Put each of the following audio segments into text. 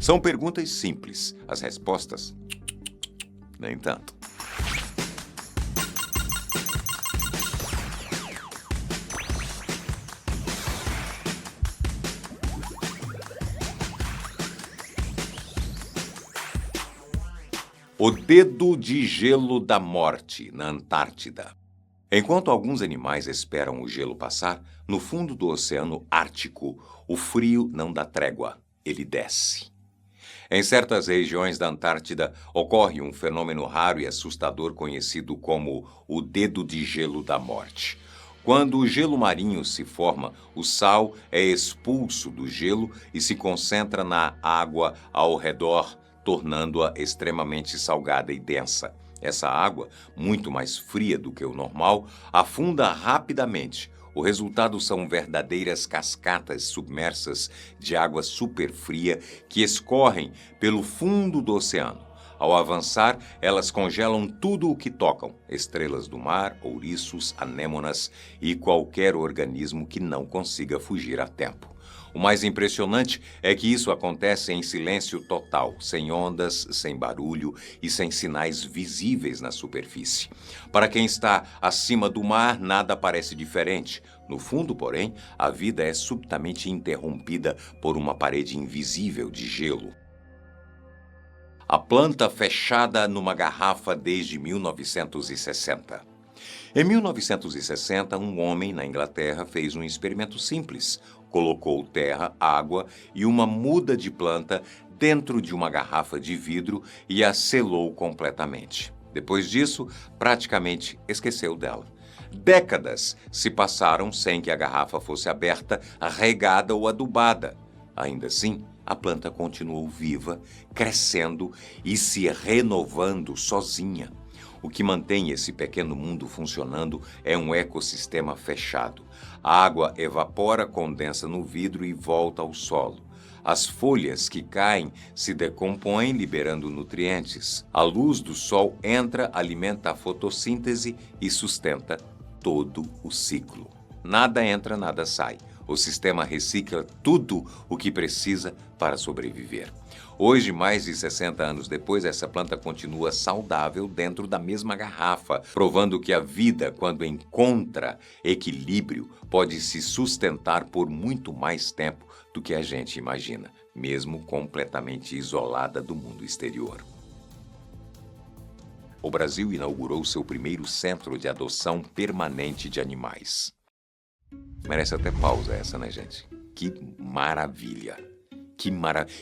São perguntas simples, as respostas, nem tanto. O dedo de gelo da morte na Antártida. Enquanto alguns animais esperam o gelo passar, no fundo do Oceano Ártico, o frio não dá trégua, ele desce. Em certas regiões da Antártida, ocorre um fenômeno raro e assustador conhecido como o dedo de gelo da morte. Quando o gelo marinho se forma, o sal é expulso do gelo e se concentra na água ao redor, tornando-a extremamente salgada e densa. Essa água, muito mais fria do que o normal, afunda rapidamente. O resultado são verdadeiras cascatas submersas de água superfria que escorrem pelo fundo do oceano. Ao avançar, elas congelam tudo o que tocam, estrelas do mar, ouriços, anêmonas e qualquer organismo que não consiga fugir a tempo. O mais impressionante é que isso acontece em silêncio total, sem ondas, sem barulho e sem sinais visíveis na superfície. Para quem está acima do mar, nada parece diferente. No fundo, porém, a vida é subitamente interrompida por uma parede invisível de gelo. A planta fechada numa garrafa desde 1960. Em 1960, um homem na Inglaterra fez um experimento simples. Colocou terra, água e uma muda de planta dentro de uma garrafa de vidro e a selou completamente. Depois disso, praticamente esqueceu dela. Décadas se passaram sem que a garrafa fosse aberta, regada ou adubada. Ainda assim, a planta continuou viva, crescendo e se renovando sozinha. O que mantém esse pequeno mundo funcionando é um ecossistema fechado. A água evapora, condensa no vidro e volta ao solo. As folhas que caem se decompõem, liberando nutrientes. A luz do sol entra, alimenta a fotossíntese e sustenta todo o ciclo. Nada entra, nada sai. O sistema recicla tudo o que precisa para sobreviver. Hoje, mais de 60 anos depois, essa planta continua saudável dentro da mesma garrafa, provando que a vida, quando encontra equilíbrio, pode se sustentar por muito mais tempo do que a gente imagina, mesmo completamente isolada do mundo exterior. O Brasil inaugurou seu primeiro centro de adoção permanente de animais. Merece até pausa essa, né, gente? Que maravilha!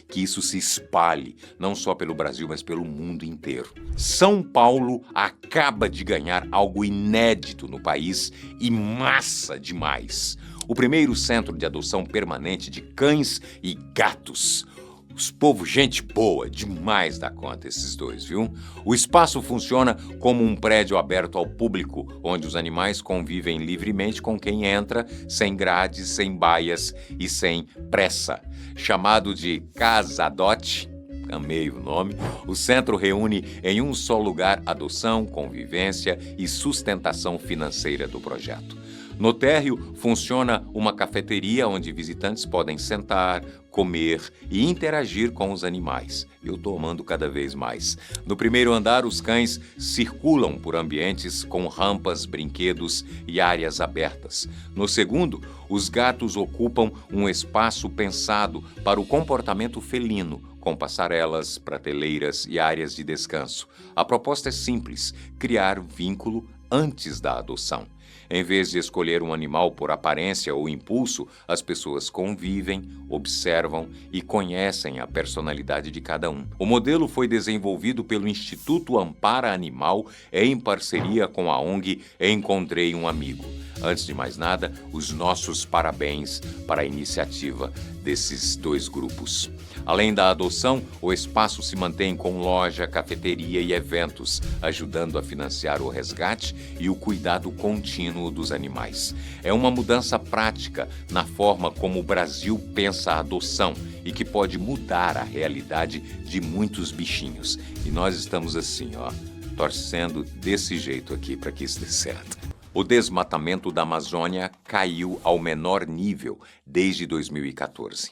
Que isso se espalhe, não só pelo Brasil, mas pelo mundo inteiro. São Paulo acaba de ganhar algo inédito no país e massa demais. O primeiro centro de adoção permanente de cães e gatos. Os povo, gente boa, demais da conta esses dois, viu? O espaço funciona como um prédio aberto ao público, onde os animais convivem livremente com quem entra, sem grades, sem baias e sem pressa. Chamado de Casadote, amei o nome, o centro reúne em um só lugar adoção, convivência e sustentação financeira do projeto. No térreo funciona uma cafeteria onde visitantes podem sentar, comer e interagir com os animais. Eu estou amando cada vez mais. No primeiro andar, os cães circulam por ambientes com rampas, brinquedos e áreas abertas. No segundo, os gatos ocupam um espaço pensado para o comportamento felino, com passarelas, prateleiras e áreas de descanso. A proposta é simples: criar vínculo antes da adoção. Em vez de escolher um animal por aparência ou impulso, as pessoas convivem, observam e conhecem a personalidade de cada um. O modelo foi desenvolvido pelo Instituto Ampara Animal em parceria com a ONG Encontrei um Amigo. Antes de mais nada, os nossos parabéns para a iniciativa desses dois grupos. Além da adoção, o espaço se mantém com loja, cafeteria e eventos, ajudando a financiar o resgate e o cuidado contínuo dos animais. É uma mudança prática na forma como o Brasil pensa a adoção e que pode mudar a realidade de muitos bichinhos. E nós estamos assim, torcendo desse jeito aqui para que isso dê certo. O desmatamento da Amazônia caiu ao menor nível desde 2014.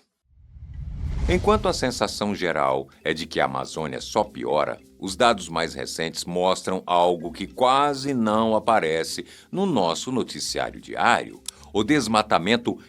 Enquanto a sensação geral é de que a Amazônia só piora, os dados mais recentes mostram algo que quase não aparece no nosso noticiário diário. O desmatamento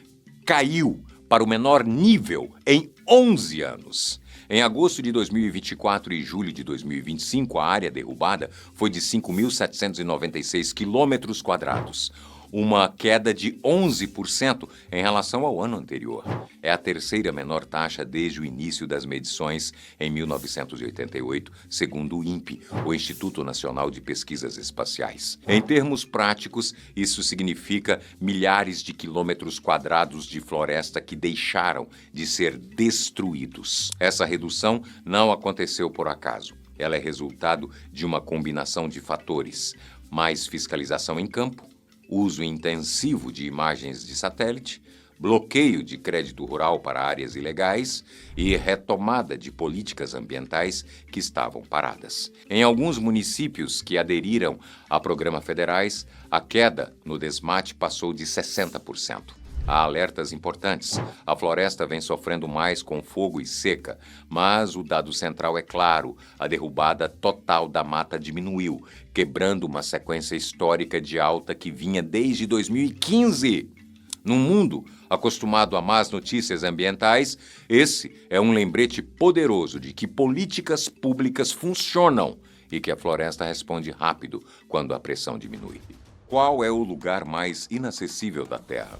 caiu para o menor nível em 11 anos. Em agosto de 2024 e julho de 2025, a área derrubada foi de 5.796 quilômetros quadrados, uma queda de 11% em relação ao ano anterior. É a terceira menor taxa desde o início das medições em 1988, segundo o INPE, o Instituto Nacional de Pesquisas Espaciais. Em termos práticos, isso significa milhares de quilômetros quadrados de floresta que deixaram de ser destruídos. Essa redução não aconteceu por acaso. Ela é resultado de uma combinação de fatores: mais fiscalização em campo, uso intensivo de imagens de satélite, bloqueio de crédito rural para áreas ilegais e retomada de políticas ambientais que estavam paradas. Em alguns municípios que aderiram a programas federais, a queda no desmate passou de 60%. Há alertas importantes. A floresta vem sofrendo mais com fogo e seca, mas o dado central é claro: a derrubada total da mata diminuiu, quebrando uma sequência histórica de alta que vinha desde 2015. Num mundo acostumado a más notícias ambientais, esse é um lembrete poderoso de que políticas públicas funcionam e que a floresta responde rápido quando a pressão diminui. Qual é o lugar mais inacessível da Terra?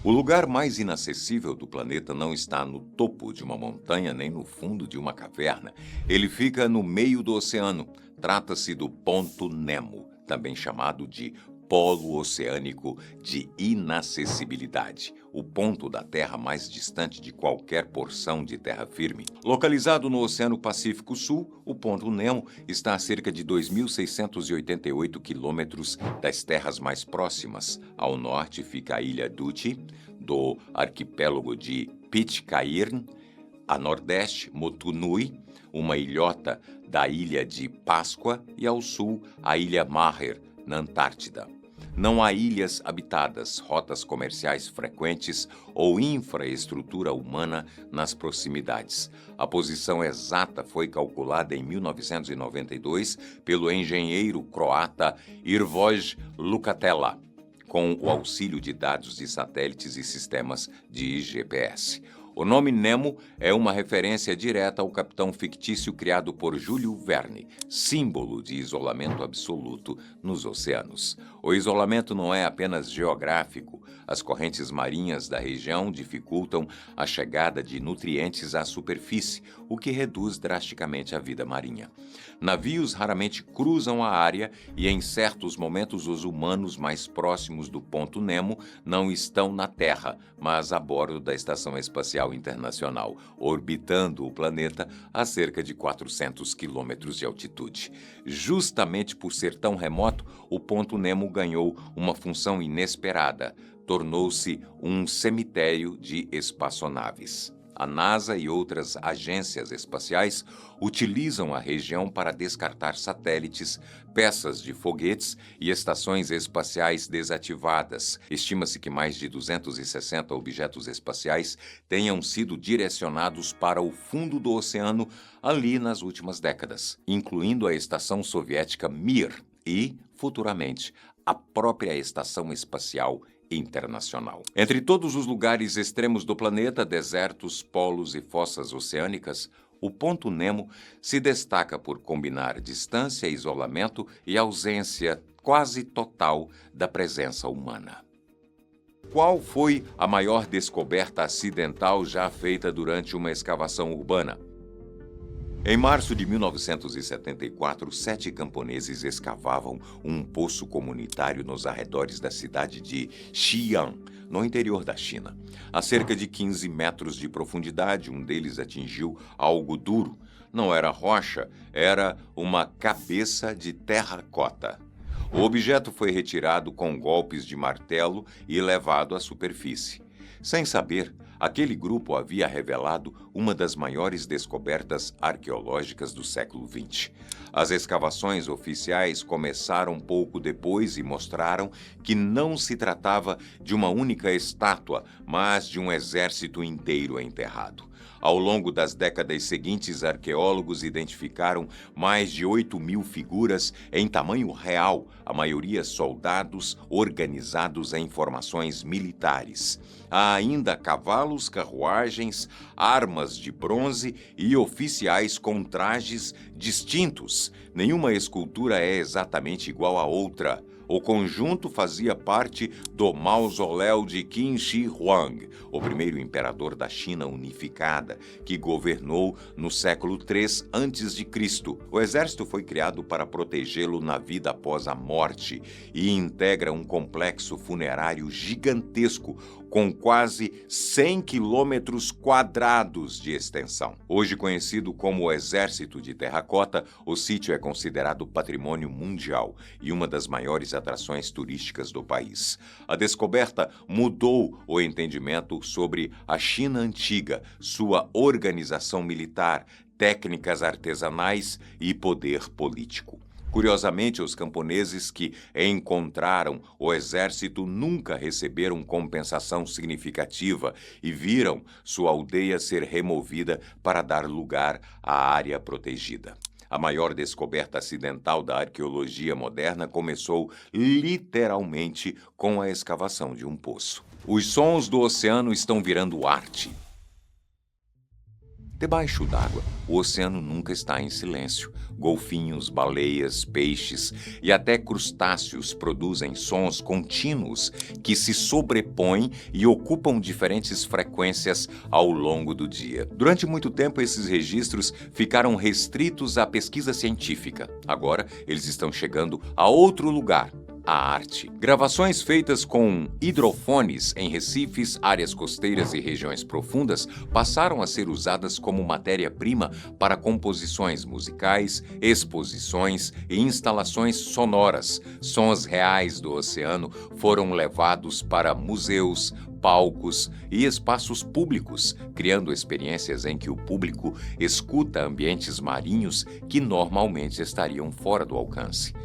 O lugar mais inacessível do planeta não está no topo de uma montanha nem no fundo de uma caverna. Ele fica no meio do oceano. Trata-se do Ponto Nemo, também chamado de Polo Oceânico de Inacessibilidade, o ponto da Terra mais distante de qualquer porção de terra firme. Localizado no Oceano Pacífico Sul, o Ponto Nemo está a cerca de 2.688 quilômetros das terras mais próximas. Ao norte fica a Ilha Dutty, do arquipélago de Pitcairn. A nordeste, Motunui, uma ilhota da Ilha de Páscoa, e ao sul, a Ilha Maher, na Antártida. Não há ilhas habitadas, rotas comerciais frequentes ou infraestrutura humana nas proximidades. A posição exata foi calculada em 1992 pelo engenheiro croata Hrvoje Lukatela, com o auxílio de dados de satélites e sistemas de GPS. O nome Nemo é uma referência direta ao capitão fictício criado por Júlio Verne, símbolo de isolamento absoluto nos oceanos. O isolamento não é apenas geográfico. As correntes marinhas da região dificultam a chegada de nutrientes à superfície, o que reduz drasticamente a vida marinha. Navios raramente cruzam a área e, em certos momentos, os humanos mais próximos do Ponto Nemo não estão na Terra, mas a bordo da Estação Espacial Internacional, orbitando o planeta a cerca de 400 quilômetros de altitude. Justamente por ser tão remoto, o Ponto Nemo ganhou uma função inesperada. Tornou-se um cemitério de espaçonaves. A NASA e outras agências espaciais utilizam a região para descartar satélites, peças de foguetes e estações espaciais desativadas. Estima-se que mais de 260 objetos espaciais tenham sido direcionados para o fundo do oceano ali nas últimas décadas, incluindo a estação soviética Mir e, futuramente, a própria Estação Espacial Internacional. Entre todos os lugares extremos do planeta, desertos, polos e fossas oceânicas, o Ponto Nemo se destaca por combinar distância, isolamento e ausência quase total da presença humana. Qual foi a maior descoberta acidental já feita durante uma escavação urbana? Em março de 1974, 7 camponeses escavavam um poço comunitário nos arredores da cidade de Xi'an, no interior da China. A cerca de 15 metros de profundidade, um deles atingiu algo duro. Não era rocha, era uma cabeça de terracota. O objeto foi retirado com golpes de martelo e levado à superfície. Sem saber, aquele grupo havia revelado uma das maiores descobertas arqueológicas do século XX. As escavações oficiais começaram pouco depois e mostraram que não se tratava de uma única estátua, mas de um exército inteiro enterrado. Ao longo das décadas seguintes, arqueólogos identificaram mais de 8.000 figuras em tamanho real, a maioria soldados organizados em formações militares. Há ainda cavalos, carruagens, armas de bronze e oficiais com trajes distintos. Nenhuma escultura é exatamente igual à outra. O conjunto fazia parte do mausoléu de Qin Shi Huang, o primeiro imperador da China unificada, que governou no século III a.C. O exército foi criado para protegê-lo na vida após a morte e integra um complexo funerário gigantesco com quase 100 quilômetros quadrados de extensão. Hoje conhecido como o Exército de Terracota, o sítio é considerado patrimônio mundial e uma das maiores atrações turísticas do país. A descoberta mudou o entendimento sobre a China antiga, sua organização militar, técnicas artesanais e poder político. Curiosamente, os camponeses que encontraram o exército nunca receberam compensação significativa e viram sua aldeia ser removida para dar lugar à área protegida. A maior descoberta acidental da arqueologia moderna começou literalmente com a escavação de um poço. Os sons do oceano estão virando arte. Debaixo d'água, o oceano nunca está em silêncio. Golfinhos, baleias, peixes e até crustáceos produzem sons contínuos que se sobrepõem e ocupam diferentes frequências ao longo do dia. Durante muito tempo, esses registros ficaram restritos à pesquisa científica. Agora, eles estão chegando a outro lugar. A arte. Gravações feitas com hidrofones em recifes, áreas costeiras e regiões profundas passaram a ser usadas como matéria-prima para composições musicais, exposições e instalações sonoras. Sons reais do oceano foram levados para museus, palcos e espaços públicos, criando experiências em que o público escuta ambientes marinhos que normalmente estariam fora do alcance.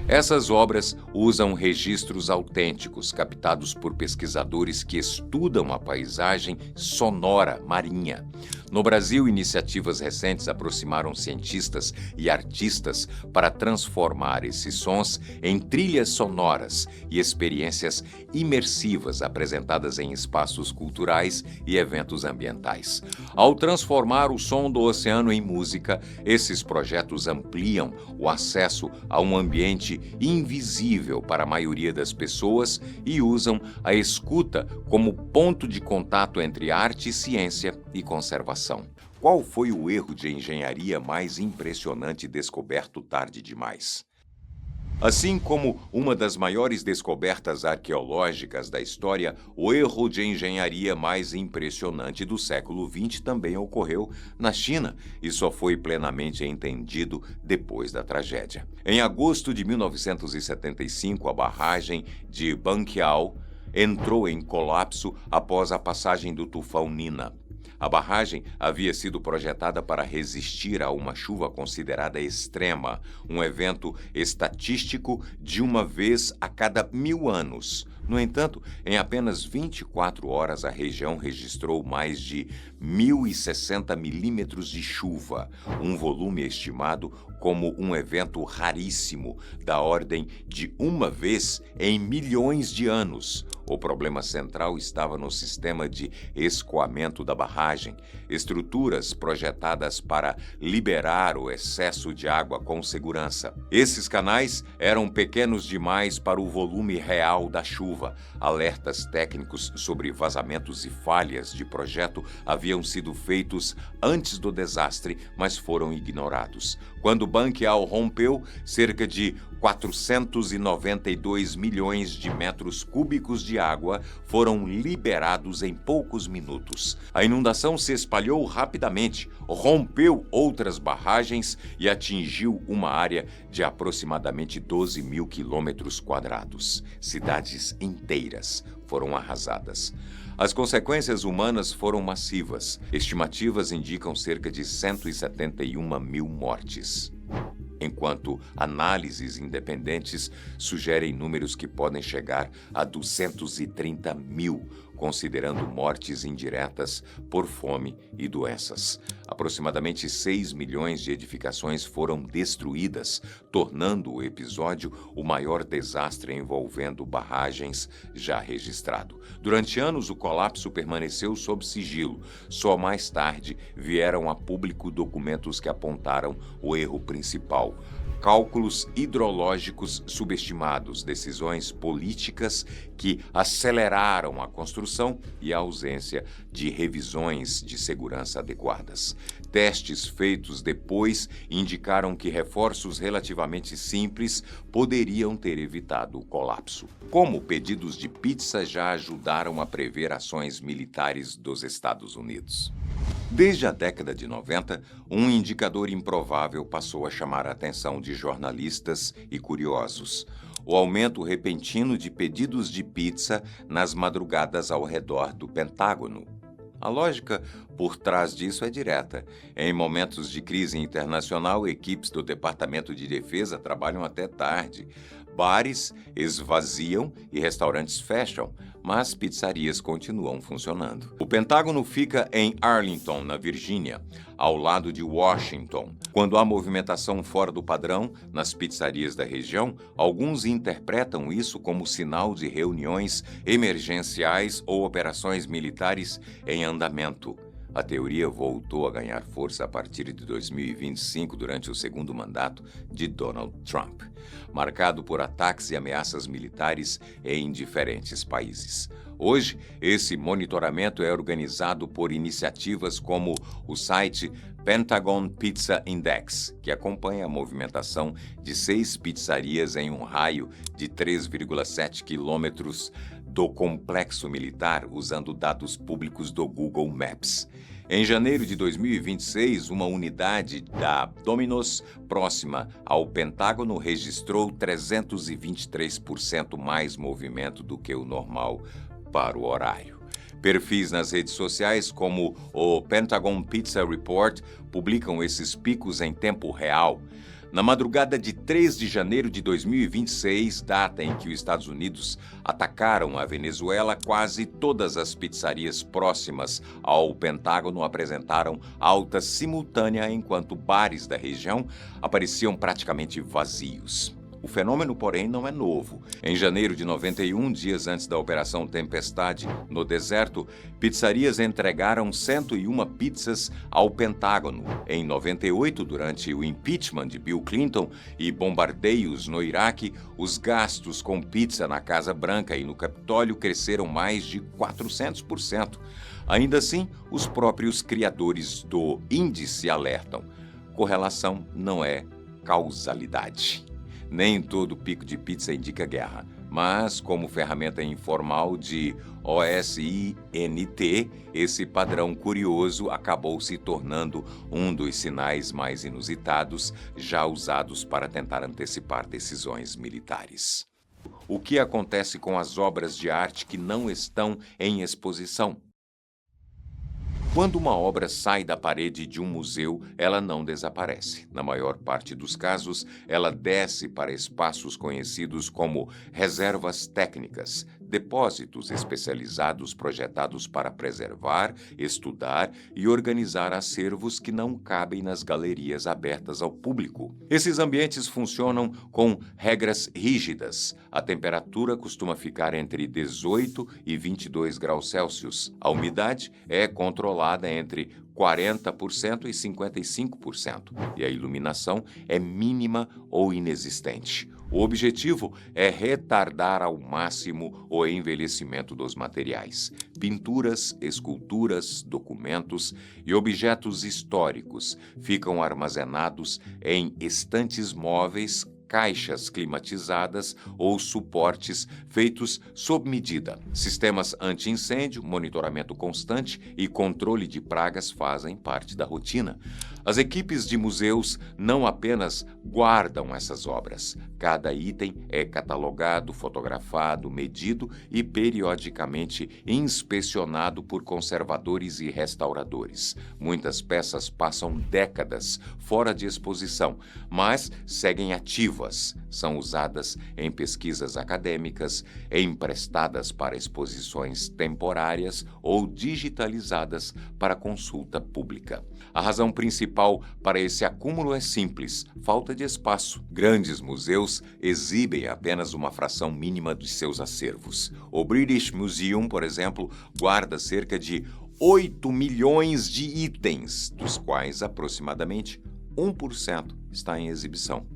Essas obras usam registros autênticos captados por pesquisadores que estudam a paisagem sonora marinha. No Brasil, iniciativas recentes aproximaram cientistas e artistas para transformar esses sons em trilhas sonoras e experiências imersivas apresentadas em espaços culturais e eventos ambientais. Ao transformar o som do oceano em música, esses projetos ampliam o acesso a um ambiente invisível para a maioria das pessoas e usam a escuta como ponto de contato entre arte, ciência e conservação. Qual foi o erro de engenharia mais impressionante descoberto tarde demais? Assim como uma das maiores descobertas arqueológicas da história, o erro de engenharia mais impressionante do século XX também ocorreu na China e só foi plenamente entendido depois da tragédia. Em agosto de 1975, a barragem de Banqiao entrou em colapso após a passagem do tufão Nina. A barragem havia sido projetada para resistir a uma chuva considerada extrema, um evento estatístico de uma vez a cada 1000 anos. No entanto, em apenas 24 horas, a região registrou mais de 1.060 milímetros de chuva, um volume estimado como um evento raríssimo, da ordem de uma vez em milhões de anos. O problema central estava no sistema de escoamento da barragem, estruturas projetadas para liberar o excesso de água com segurança. Esses canais eram pequenos demais para o volume real da chuva. Alertas técnicos sobre vazamentos e falhas de projeto haviam sido feitos antes do desastre, mas foram ignorados. Quando Banqiao rompeu, cerca de 492 milhões de metros cúbicos de água foram liberados em poucos minutos. A inundação se espalhou rapidamente, rompeu outras barragens e atingiu uma área de aproximadamente 12.000 quilômetros quadrados. Cidades inteiras foram arrasadas. As consequências humanas foram massivas. Estimativas indicam cerca de 171 mil mortes, enquanto análises independentes sugerem números que podem chegar a 230 mil, considerando mortes indiretas por fome e doenças. Aproximadamente 6 milhões de edificações foram destruídas, tornando o episódio o maior desastre envolvendo barragens já registrado. Durante anos, o colapso permaneceu sob sigilo. Só mais tarde vieram a público documentos que apontaram o erro principal: cálculos hidrológicos subestimados, decisões políticas que aceleraram a construção e a ausência de revisões de segurança adequadas. Testes feitos depois indicaram que reforços relativamente simples poderiam ter evitado o colapso. Como pedidos de pizza já ajudaram a prever ações militares dos Estados Unidos. Desde a década de 90, um indicador improvável passou a chamar a atenção de jornalistas e curiosos: o aumento repentino de pedidos de pizza nas madrugadas ao redor do Pentágono. A lógica por trás disso é direta. Em momentos de crise internacional, equipes do Departamento de Defesa trabalham até tarde. Bares esvaziam e restaurantes fecham, mas pizzarias continuam funcionando. O Pentágono fica em Arlington, na Virgínia, ao lado de Washington. Quando há movimentação fora do padrão nas pizzarias da região, alguns interpretam isso como sinal de reuniões emergenciais ou operações militares em andamento. A teoria voltou a ganhar força a partir de 2025, durante o segundo mandato de Donald Trump, marcado por ataques e ameaças militares em diferentes países. Hoje, esse monitoramento é organizado por iniciativas como o site Pentagon Pizza Index, que acompanha a movimentação de 6 pizzarias em um raio de 3,7 quilômetros do complexo militar, usando dados públicos do Google Maps. Em janeiro de 2026, uma unidade da Domino's próxima ao Pentágono registrou 323% mais movimento do que o normal para o horário. Perfis nas redes sociais como o Pentagon Pizza Report publicam esses picos em tempo real. Na madrugada de 3 de janeiro de 2026, data em que os Estados Unidos atacaram a Venezuela, quase todas as pizzarias próximas ao Pentágono apresentaram alta simultânea, enquanto bares da região apareciam praticamente vazios. O fenômeno, porém, não é novo. Em janeiro de 91, dias antes da Operação Tempestade no deserto, pizzarias entregaram 101 pizzas ao Pentágono. Em 98, durante o impeachment de Bill Clinton e bombardeios no Iraque, os gastos com pizza na Casa Branca e no Capitólio cresceram mais de 400%. Ainda assim, os próprios criadores do índice alertam: correlação não é causalidade. Nem todo pico de pizza indica guerra, mas como ferramenta informal de OSINT, esse padrão curioso acabou se tornando um dos sinais mais inusitados já usados para tentar antecipar decisões militares. O que acontece com as obras de arte que não estão em exposição? Quando uma obra sai da parede de um museu, ela não desaparece. Na maior parte dos casos, ela desce para espaços conhecidos como reservas técnicas, depósitos especializados projetados para preservar, estudar e organizar acervos que não cabem nas galerias abertas ao público. Esses ambientes funcionam com regras rígidas. A temperatura costuma ficar entre 18 e 22 graus Celsius. A umidade é controlada entre 40% e 55%, e a iluminação é mínima ou inexistente. O objetivo é retardar ao máximo o envelhecimento dos materiais. Pinturas, esculturas, documentos e objetos históricos ficam armazenados em estantes móveis, caixas climatizadas ou suportes feitos sob medida. Sistemas anti-incêndio, monitoramento constante e controle de pragas fazem parte da rotina. As equipes de museus não apenas guardam essas obras. Cada item é catalogado, fotografado, medido e periodicamente inspecionado por conservadores e restauradores. Muitas peças passam décadas fora de exposição, mas seguem ativas, novas são usadas em pesquisas acadêmicas, emprestadas para exposições temporárias ou digitalizadas para consulta pública. A razão principal para esse acúmulo é simples: falta de espaço. Grandes museus exibem apenas uma fração mínima dos seus acervos. O British Museum, por exemplo, guarda cerca de 8 milhões de itens, dos quais aproximadamente 1% está em exibição.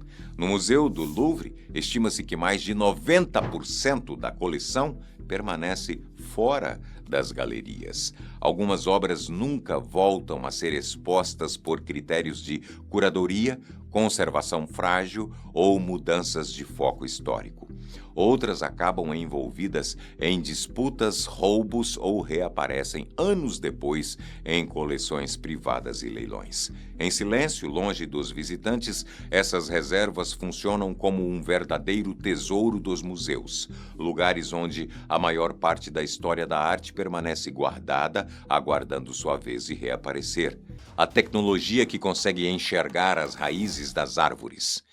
No Museu do Louvre, estima-se que mais de 90% da coleção permanece fora das galerias. Algumas obras nunca voltam a ser expostas por critérios de curadoria, conservação frágil ou mudanças de foco histórico. Outras acabam envolvidas em disputas, roubos ou reaparecem anos depois em coleções privadas e leilões. Em silêncio, longe dos visitantes, essas reservas funcionam como um verdadeiro tesouro dos museus, lugares onde a maior parte da história da arte permanece guardada, aguardando sua vez de reaparecer. A tecnologia que consegue enxergar as raízes das árvores.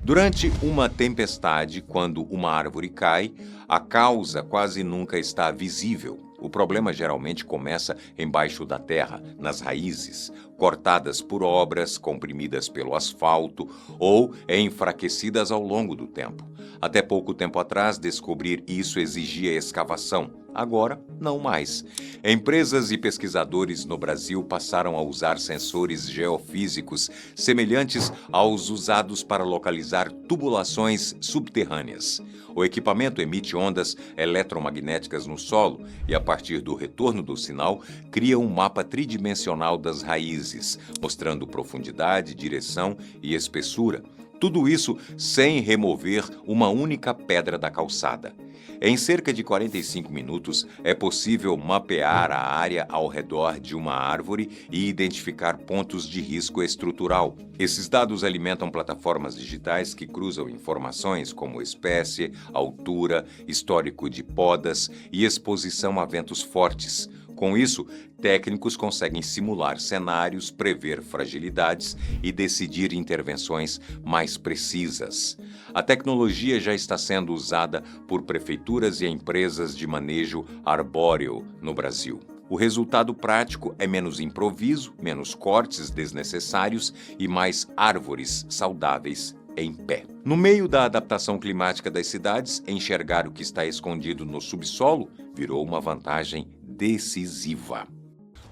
Durante uma tempestade, quando uma árvore cai, a causa quase nunca está visível. O problema geralmente começa embaixo da terra, nas raízes, cortadas por obras, comprimidas pelo asfalto ou enfraquecidas ao longo do tempo. Até pouco tempo atrás, descobrir isso exigia escavação. Agora, não mais. Empresas e pesquisadores no Brasil passaram a usar sensores geofísicos semelhantes aos usados para localizar tubulações subterrâneas. O equipamento emite ondas eletromagnéticas no solo e, a partir do retorno do sinal, cria um mapa tridimensional das raízes, mostrando profundidade, direção e espessura. Tudo isso sem remover uma única pedra da calçada. Em cerca de 45 minutos, é possível mapear a área ao redor de uma árvore e identificar pontos de risco estrutural. Esses dados alimentam plataformas digitais que cruzam informações como espécie, altura, histórico de podas e exposição a ventos fortes. Com isso, técnicos conseguem simular cenários, prever fragilidades e decidir intervenções mais precisas. A tecnologia já está sendo usada por prefeituras e empresas de manejo arbóreo no Brasil. O resultado prático é menos improviso, menos cortes desnecessários e mais árvores saudáveis em pé. No meio da adaptação climática das cidades, enxergar o que está escondido no subsolo virou uma vantagem decisiva.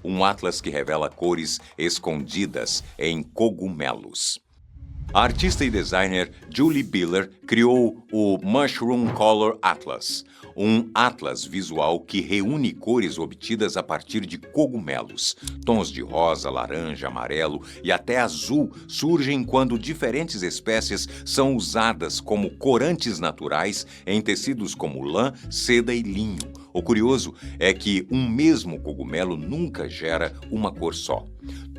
Um atlas que revela cores escondidas em cogumelos. A artista e designer Julie Biller criou o Mushroom Color Atlas, um atlas visual que reúne cores obtidas a partir de cogumelos. Tons de rosa, laranja, amarelo e até azul surgem quando diferentes espécies são usadas como corantes naturais em tecidos como lã, seda e linho. O curioso é que um mesmo cogumelo nunca gera uma cor só.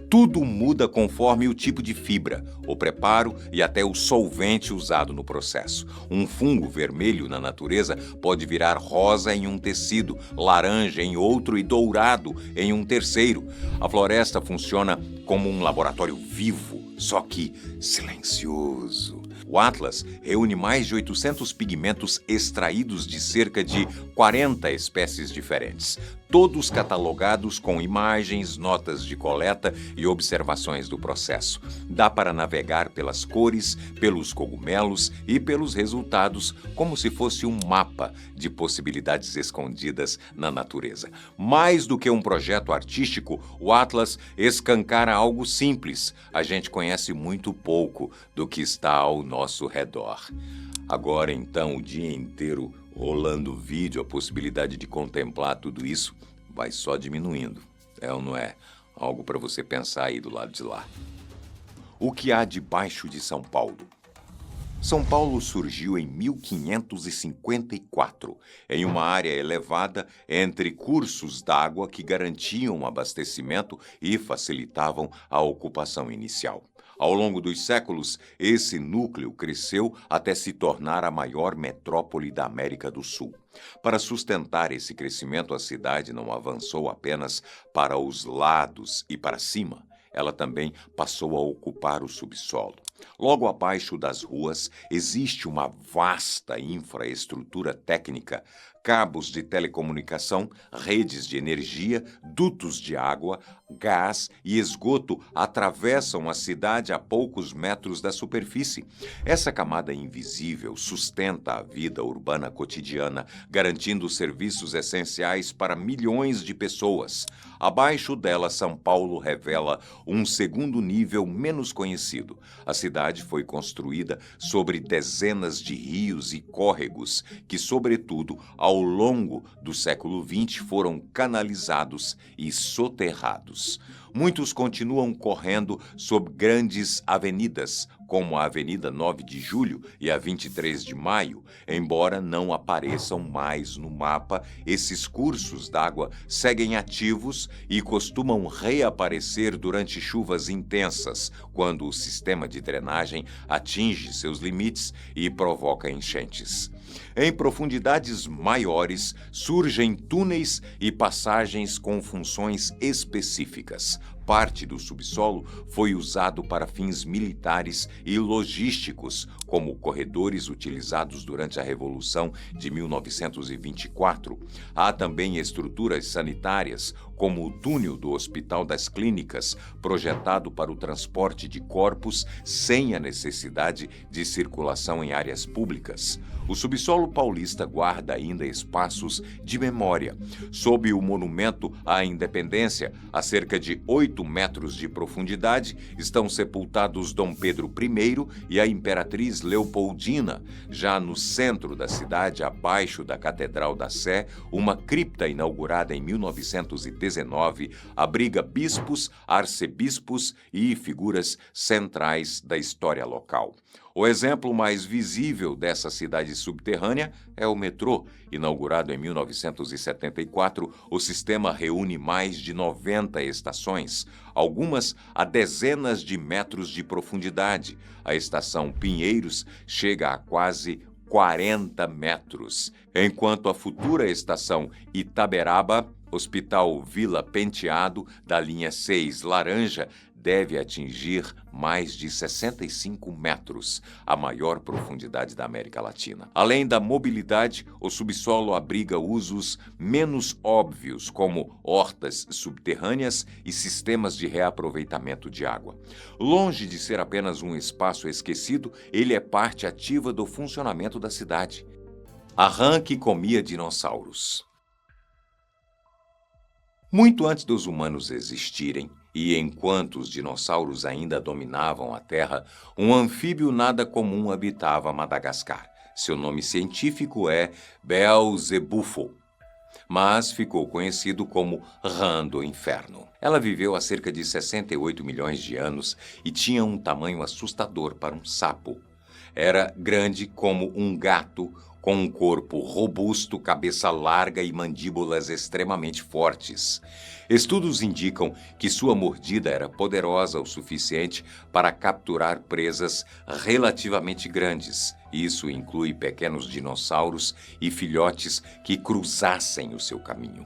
Tudo muda conforme o tipo de fibra, o preparo e até o solvente usado no processo. Um fungo vermelho na natureza pode virar rosa em um tecido, laranja em outro e dourado em um terceiro. A floresta funciona como um laboratório vivo, só que silencioso. O Atlas reúne mais de 800 pigmentos extraídos de cerca de 40 espécies diferentes, todos catalogados com imagens, notas de coleta e observações do processo. Dá para navegar pelas cores, pelos cogumelos e pelos resultados, como se fosse um mapa de possibilidades escondidas na natureza. Mais do que um projeto artístico, o Atlas escancara algo simples. A gente conhece muito pouco do que está ao nosso redor. Agora, então, o dia inteiro rolando vídeo, a possibilidade de contemplar tudo isso vai só diminuindo. É ou não é? Algo para você pensar aí do lado de lá. O que há debaixo de São Paulo? São Paulo surgiu em 1554, em uma área elevada entre cursos d'água que garantiam o abastecimento e facilitavam a ocupação inicial. Ao longo dos séculos, esse núcleo cresceu até se tornar a maior metrópole da América do Sul. Para sustentar esse crescimento, a cidade não avançou apenas para os lados e para cima. Ela também passou a ocupar o subsolo. Logo abaixo das ruas existe uma vasta infraestrutura técnica, cabos de telecomunicação, redes de energia, dutos de água, gás e esgoto atravessam a cidade a poucos metros da superfície. Essa camada invisível sustenta a vida urbana cotidiana, garantindo serviços essenciais para milhões de pessoas. Abaixo dela, São Paulo revela um segundo nível menos conhecido. A cidade foi construída sobre dezenas de rios e córregos que, sobretudo, ao longo do século XX, foram canalizados e soterrados. Muitos continuam correndo sob grandes avenidas, como a Avenida 9 de Julho e a 23 de Maio. Embora não apareçam mais no mapa, esses cursos d'água seguem ativos e costumam reaparecer durante chuvas intensas, quando o sistema de drenagem atinge seus limites e provoca enchentes. Em profundidades maiores, surgem túneis e passagens com funções específicas. Parte do subsolo foi usado para fins militares e logísticos, como corredores utilizados durante a Revolução de 1924. Há também estruturas sanitárias, como o túnel do Hospital das Clínicas, projetado para o transporte de corpos sem a necessidade de circulação em áreas públicas. O subsolo paulista guarda ainda espaços de memória. Sob o Monumento à Independência, a cerca de 8 metros de profundidade, estão sepultados Dom Pedro I e a Imperatriz Leopoldina. Já no centro da cidade, abaixo da Catedral da Sé, uma cripta inaugurada em 1919 abriga bispos, arcebispos e figuras centrais da história local. O exemplo mais visível dessa cidade subterrânea é o metrô. Inaugurado em 1974, o sistema reúne mais de 90 estações, algumas a dezenas de metros de profundidade. A estação Pinheiros chega a quase 40 metros, enquanto a futura estação Itaberaba, Hospital Vila Penteado, da linha 6 Laranja, deve atingir mais de 65 metros, a maior profundidade da América Latina. Além da mobilidade, o subsolo abriga usos menos óbvios, como hortas subterrâneas e sistemas de reaproveitamento de água. Longe de ser apenas um espaço esquecido, ele é parte ativa do funcionamento da cidade. A rã que comia dinossauros. Muito antes dos humanos existirem, e enquanto os dinossauros ainda dominavam a Terra, um anfíbio nada comum habitava Madagascar. Seu nome científico é Beelzebufo, mas ficou conhecido como rã do inferno. Ela viveu há cerca de 68 milhões de anos e tinha um tamanho assustador para um sapo. Era grande como um gato, com um corpo robusto, cabeça larga e mandíbulas extremamente fortes. Estudos indicam que sua mordida era poderosa o suficiente para capturar presas relativamente grandes. Isso inclui pequenos dinossauros e filhotes que cruzassem o seu caminho.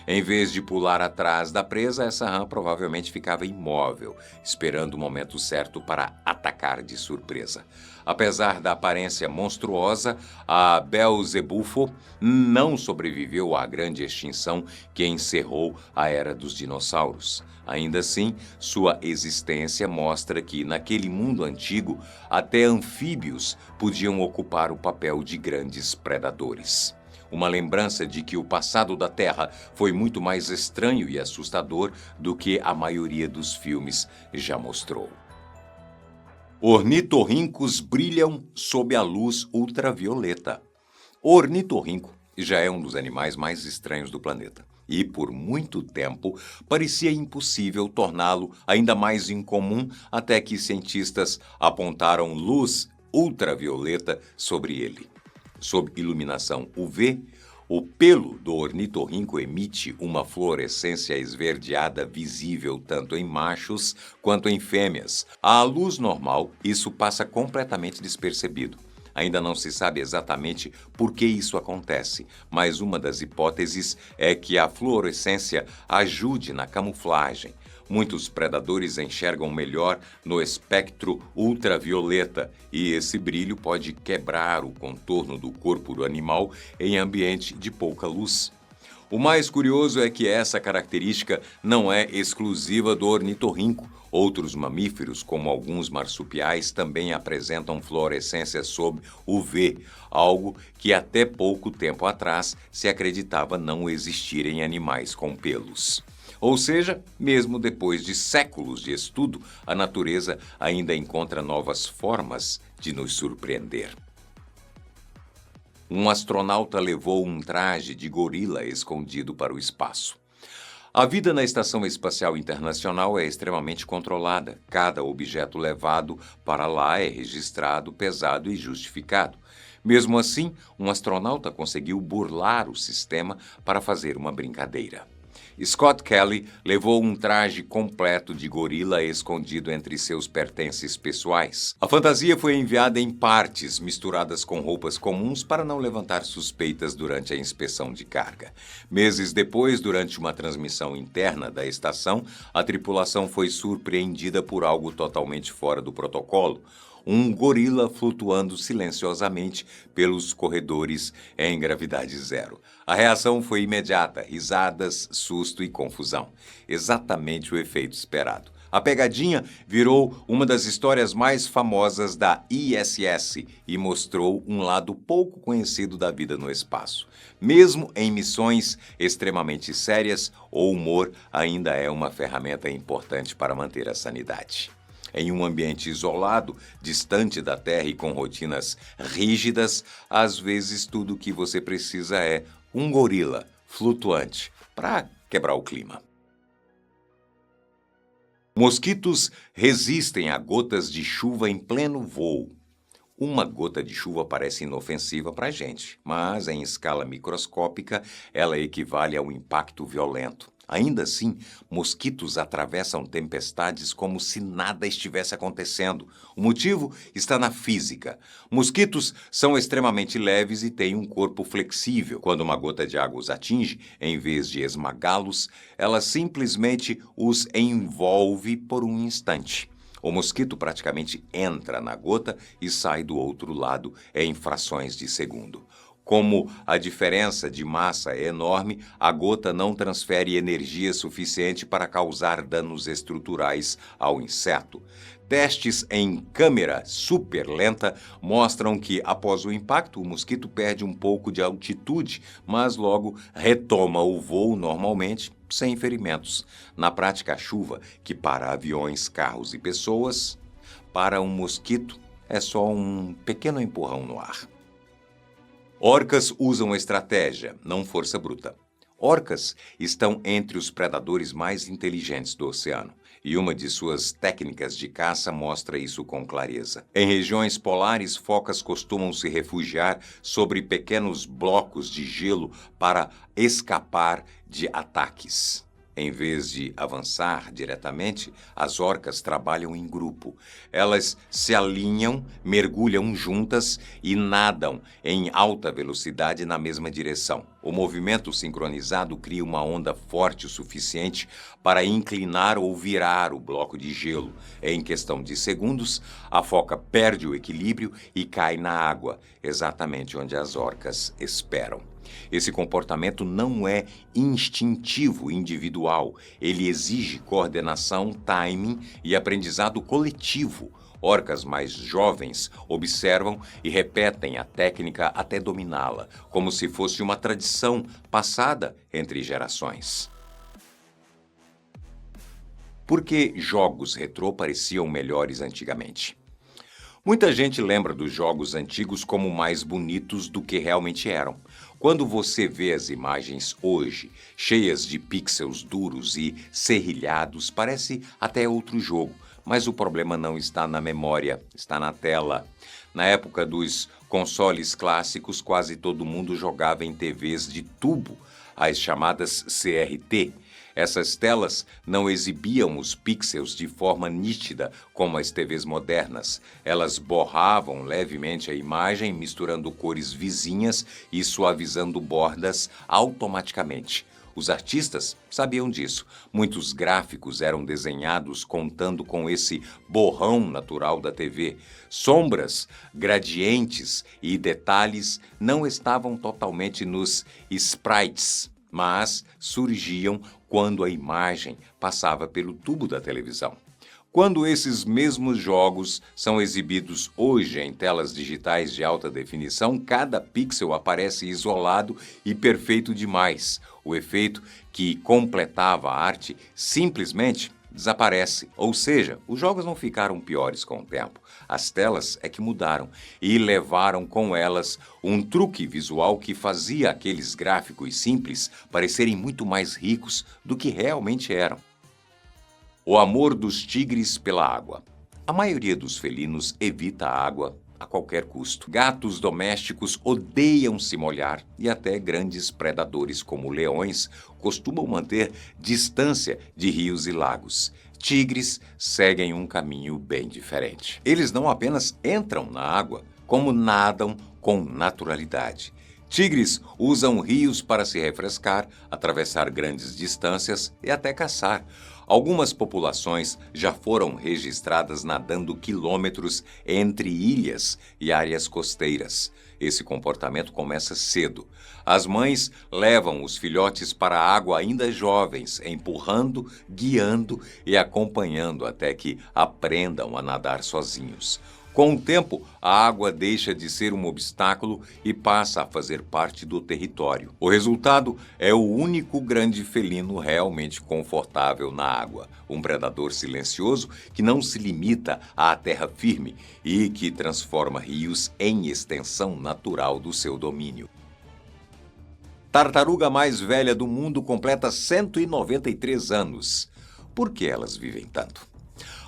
Em vez de pular atrás da presa, essa rã provavelmente ficava imóvel, esperando o momento certo para atacar de surpresa. Apesar da aparência monstruosa, a Beelzebufo não sobreviveu à grande extinção que encerrou a era dos dinossauros. Ainda assim, sua existência mostra que, naquele mundo antigo, até anfíbios podiam ocupar o papel de grandes predadores. Uma lembrança de que o passado da Terra foi muito mais estranho e assustador do que a maioria dos filmes já mostrou. Ornitorrincos brilham sob a luz ultravioleta. O ornitorrinco já é um dos animais mais estranhos do planeta. E, por muito tempo, parecia impossível torná-lo ainda mais incomum até que cientistas apontaram luz ultravioleta sobre ele. Sob iluminação UV, o pelo do ornitorrinco emite uma fluorescência esverdeada visível tanto em machos quanto em fêmeas. À luz normal, isso passa completamente despercebido. Ainda não se sabe exatamente por que isso acontece, mas uma das hipóteses é que a fluorescência ajude na camuflagem. Muitos predadores enxergam melhor no espectro ultravioleta e esse brilho pode quebrar o contorno do corpo do animal em ambiente de pouca luz. O mais curioso é que essa característica não é exclusiva do ornitorrinco. Outros mamíferos, como alguns marsupiais, também apresentam fluorescência sob UV, algo que até pouco tempo atrás se acreditava não existir em animais com pelos. Ou seja, mesmo depois de séculos de estudo, a natureza ainda encontra novas formas de nos surpreender. Um astronauta levou um traje de gorila escondido para o espaço. A vida na Estação Espacial Internacional é extremamente controlada. Cada objeto levado para lá é registrado, pesado e justificado. Mesmo assim, um astronauta conseguiu burlar o sistema para fazer uma brincadeira. Scott Kelly levou um traje completo de gorila escondido entre seus pertences pessoais. A fantasia foi enviada em partes, misturadas com roupas comuns para não levantar suspeitas durante a inspeção de carga. Meses depois, durante uma transmissão interna da estação, a tripulação foi surpreendida por algo totalmente fora do protocolo. Um gorila flutuando silenciosamente pelos corredores em gravidade zero. A reação foi imediata, risadas, susto e confusão. Exatamente o efeito esperado. A pegadinha virou uma das histórias mais famosas da ISS e mostrou um lado pouco conhecido da vida no espaço. Mesmo em missões extremamente sérias, o humor ainda é uma ferramenta importante para manter a sanidade. Em um ambiente isolado, distante da Terra e com rotinas rígidas, às vezes tudo o que você precisa é um gorila flutuante para quebrar o clima. Mosquitos resistem a gotas de chuva em pleno voo. Uma gota de chuva parece inofensiva para a gente, mas em escala microscópica ela equivale a um impacto violento. Ainda assim, mosquitos atravessam tempestades como se nada estivesse acontecendo. O motivo está na física. Mosquitos são extremamente leves e têm um corpo flexível. Quando uma gota de água os atinge, em vez de esmagá-los, ela simplesmente os envolve por um instante. O mosquito praticamente entra na gota e sai do outro lado em frações de segundo. Como a diferença de massa é enorme, a gota não transfere energia suficiente para causar danos estruturais ao inseto. Testes em câmera super lenta mostram que, após o impacto, o mosquito perde um pouco de altitude, mas logo retoma o voo normalmente, sem ferimentos. Na prática, a chuva, que para aviões, carros e pessoas, para um mosquito é só um pequeno empurrão no ar. Orcas usam estratégia, não força bruta. Orcas estão entre os predadores mais inteligentes do oceano, e uma de suas técnicas de caça mostra isso com clareza. Em regiões polares, focas costumam se refugiar sobre pequenos blocos de gelo para escapar de ataques. Em vez de avançar diretamente, as orcas trabalham em grupo. Elas se alinham, mergulham juntas e nadam em alta velocidade na mesma direção. O movimento sincronizado cria uma onda forte o suficiente para inclinar ou virar o bloco de gelo. Em questão de segundos, a foca perde o equilíbrio e cai na água, exatamente onde as orcas esperam. Esse comportamento não é instintivo individual, ele exige coordenação, timing e aprendizado coletivo. Orcas mais jovens observam e repetem a técnica até dominá-la, como se fosse uma tradição passada entre gerações. Por que jogos retrô pareciam melhores antigamente? Muita gente lembra dos jogos antigos como mais bonitos do que realmente eram. Quando você vê as imagens hoje, cheias de pixels duros e serrilhados, parece até outro jogo. Mas o problema não está na memória, está na tela. Na época dos consoles clássicos, quase todo mundo jogava em TVs de tubo, as chamadas CRT. Essas telas não exibiam os pixels de forma nítida como as TVs modernas. Elas borravam levemente a imagem, misturando cores vizinhas e suavizando bordas automaticamente. Os artistas sabiam disso. Muitos gráficos eram desenhados contando com esse borrão natural da TV. Sombras, gradientes e detalhes não estavam totalmente nos sprites, mas surgiam quando a imagem passava pelo tubo da televisão. Quando esses mesmos jogos são exibidos hoje em telas digitais de alta definição, cada pixel aparece isolado e perfeito demais. O efeito que completava a arte simplesmente desaparece. Ou seja, os jogos não ficaram piores com o tempo. As telas é que mudaram e levaram com elas um truque visual que fazia aqueles gráficos simples parecerem muito mais ricos do que realmente eram. O amor dos tigres pela água. A maioria dos felinos evita a água a qualquer custo. Gatos domésticos odeiam se molhar e até grandes predadores como leões costumam manter distância de rios e lagos. Tigres seguem um caminho bem diferente. Eles não apenas entram na água, como nadam com naturalidade. Tigres usam rios para se refrescar, atravessar grandes distâncias e até caçar. Algumas populações já foram registradas nadando quilômetros entre ilhas e áreas costeiras. Esse comportamento começa cedo. As mães levam os filhotes para a água ainda jovens, empurrando, guiando e acompanhando até que aprendam a nadar sozinhos. Com o tempo, a água deixa de ser um obstáculo e passa a fazer parte do território. O resultado é o único grande felino realmente confortável na água, um predador silencioso que não se limita à terra firme e que transforma rios em extensão natural do seu domínio. Tartaruga mais velha do mundo completa 193 anos. Por que elas vivem tanto?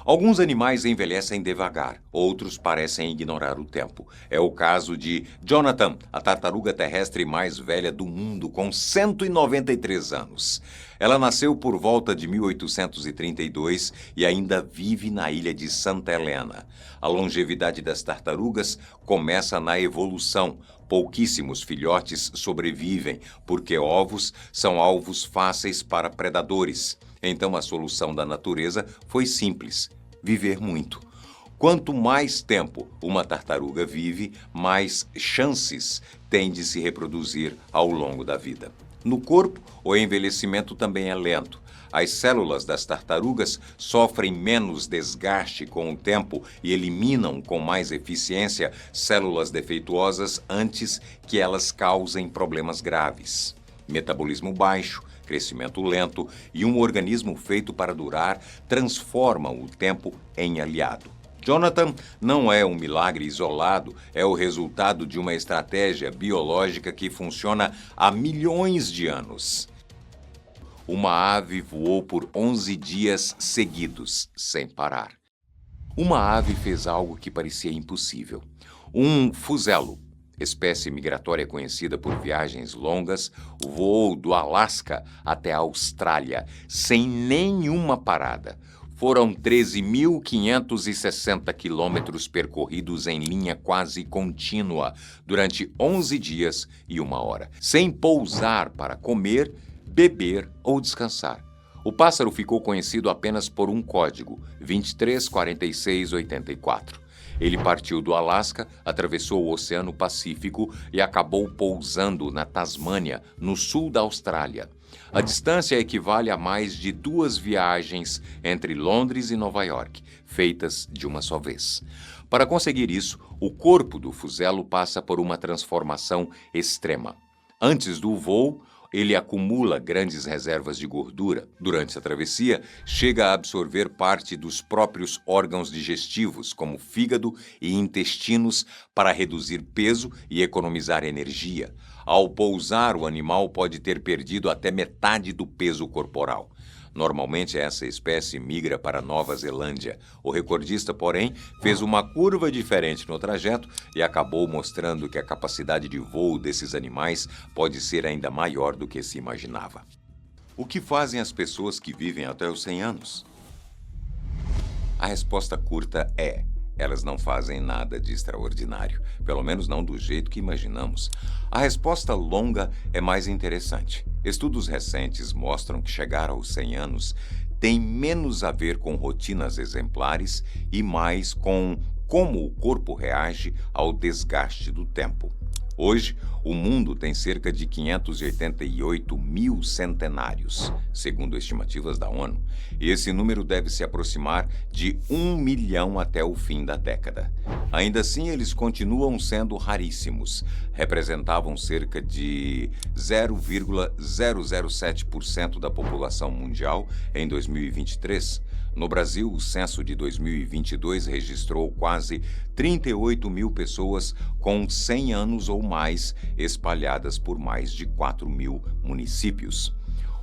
Alguns animais envelhecem devagar, outros parecem ignorar o tempo. É o caso de Jonathan, a tartaruga terrestre mais velha do mundo, com 193 anos. Ela nasceu por volta de 1832 e ainda vive na ilha de Santa Helena. A longevidade das tartarugas começa na evolução. Pouquíssimos filhotes sobrevivem, porque ovos são alvos fáceis para predadores. Então a solução da natureza foi simples: viver muito. Quanto mais tempo uma tartaruga vive, mais chances tem de se reproduzir ao longo da vida. No corpo, o envelhecimento também é lento. As células das tartarugas sofrem menos desgaste com o tempo e eliminam com mais eficiência células defeituosas antes que elas causem problemas graves. Metabolismo baixo, crescimento lento e um organismo feito para durar transformam o tempo em aliado. Jonathan não é um milagre isolado, é o resultado de uma estratégia biológica que funciona há milhões de anos. Uma ave voou por 11 dias seguidos, sem parar. Uma ave fez algo que parecia impossível. Um fuzelo, espécie migratória conhecida por viagens longas, voou do Alasca até a Austrália, sem nenhuma parada. Foram 13.560 quilômetros percorridos em linha quase contínua durante 11 dias e 1 hora, sem pousar para comer, beber ou descansar. O pássaro ficou conhecido apenas por um código, 234684. Ele partiu do Alasca, atravessou o Oceano Pacífico e acabou pousando na Tasmânia, no sul da Austrália. A distância equivale a mais de 2 viagens entre Londres e Nova York, feitas de uma só vez. Para conseguir isso, o corpo do fuzelo passa por uma transformação extrema. Antes do voo, ele acumula grandes reservas de gordura. Durante a travessia, chega a absorver parte dos próprios órgãos digestivos, como fígado e intestinos, para reduzir peso e economizar energia. Ao pousar, o animal pode ter perdido até metade do peso corporal. Normalmente, essa espécie migra para Nova Zelândia. O recordista, porém, fez uma curva diferente no trajeto e acabou mostrando que a capacidade de voo desses animais pode ser ainda maior do que se imaginava. O que fazem as pessoas que vivem até os 100 anos? A resposta curta é: elas não fazem nada de extraordinário, pelo menos não do jeito que imaginamos. A resposta longa é mais interessante. Estudos recentes mostram que chegar aos 100 anos tem menos a ver com rotinas exemplares e mais com como o corpo reage ao desgaste do tempo. Hoje, o mundo tem cerca de 588 mil centenários, segundo estimativas da ONU, e esse número deve se aproximar de 1 milhão até o fim da década. Ainda assim, eles continuam sendo raríssimos, representavam cerca de 0,007% da população mundial em 2023. No Brasil, o censo de 2022 registrou quase 38 mil pessoas com 100 anos ou mais, espalhadas por mais de 4 mil municípios.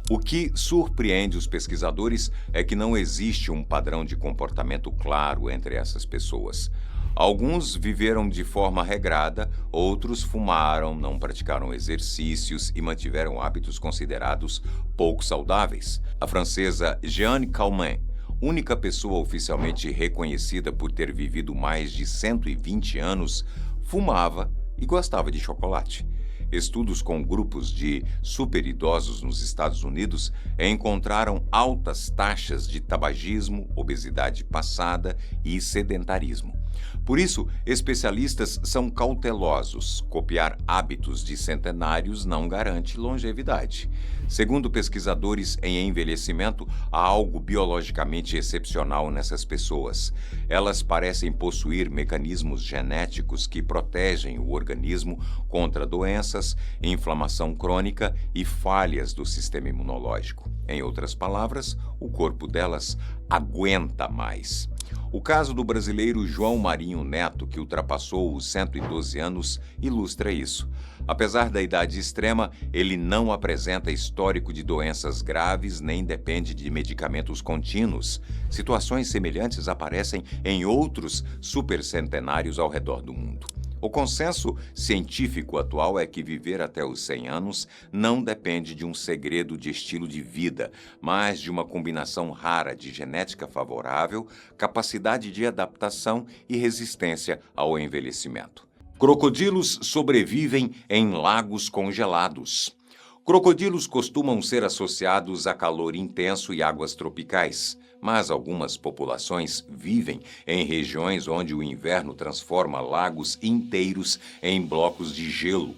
O que surpreende os pesquisadores é que não existe um padrão de comportamento claro entre essas pessoas. Alguns viveram de forma regrada, outros fumaram, não praticaram exercícios e mantiveram hábitos considerados pouco saudáveis. A francesa Jeanne Calment, única pessoa oficialmente reconhecida por ter vivido mais de 120 anos, fumava e gostava de chocolate. Estudos com grupos de superidosos nos Estados Unidos encontraram altas taxas de tabagismo, obesidade passada e sedentarismo. Por isso, especialistas são cautelosos. Copiar hábitos de centenários não garante longevidade. Segundo pesquisadores em envelhecimento, há algo biologicamente excepcional nessas pessoas. Elas parecem possuir mecanismos genéticos que protegem o organismo contra doenças, inflamação crônica e falhas do sistema imunológico. Em outras palavras, o corpo delas aguenta mais. O caso do brasileiro João Marinho Neto, que ultrapassou os 112 anos, ilustra isso. Apesar da idade extrema, ele não apresenta histórico de doenças graves nem depende de medicamentos contínuos. Situações semelhantes aparecem em outros supercentenários ao redor do mundo. O consenso científico atual é que viver até os 100 anos não depende de um segredo de estilo de vida, mas de uma combinação rara de genética favorável, capacidade de adaptação e resistência ao envelhecimento. Crocodilos sobrevivem em lagos congelados. Crocodilos costumam ser associados a calor intenso e águas tropicais, mas algumas populações vivem em regiões onde o inverno transforma lagos inteiros em blocos de gelo.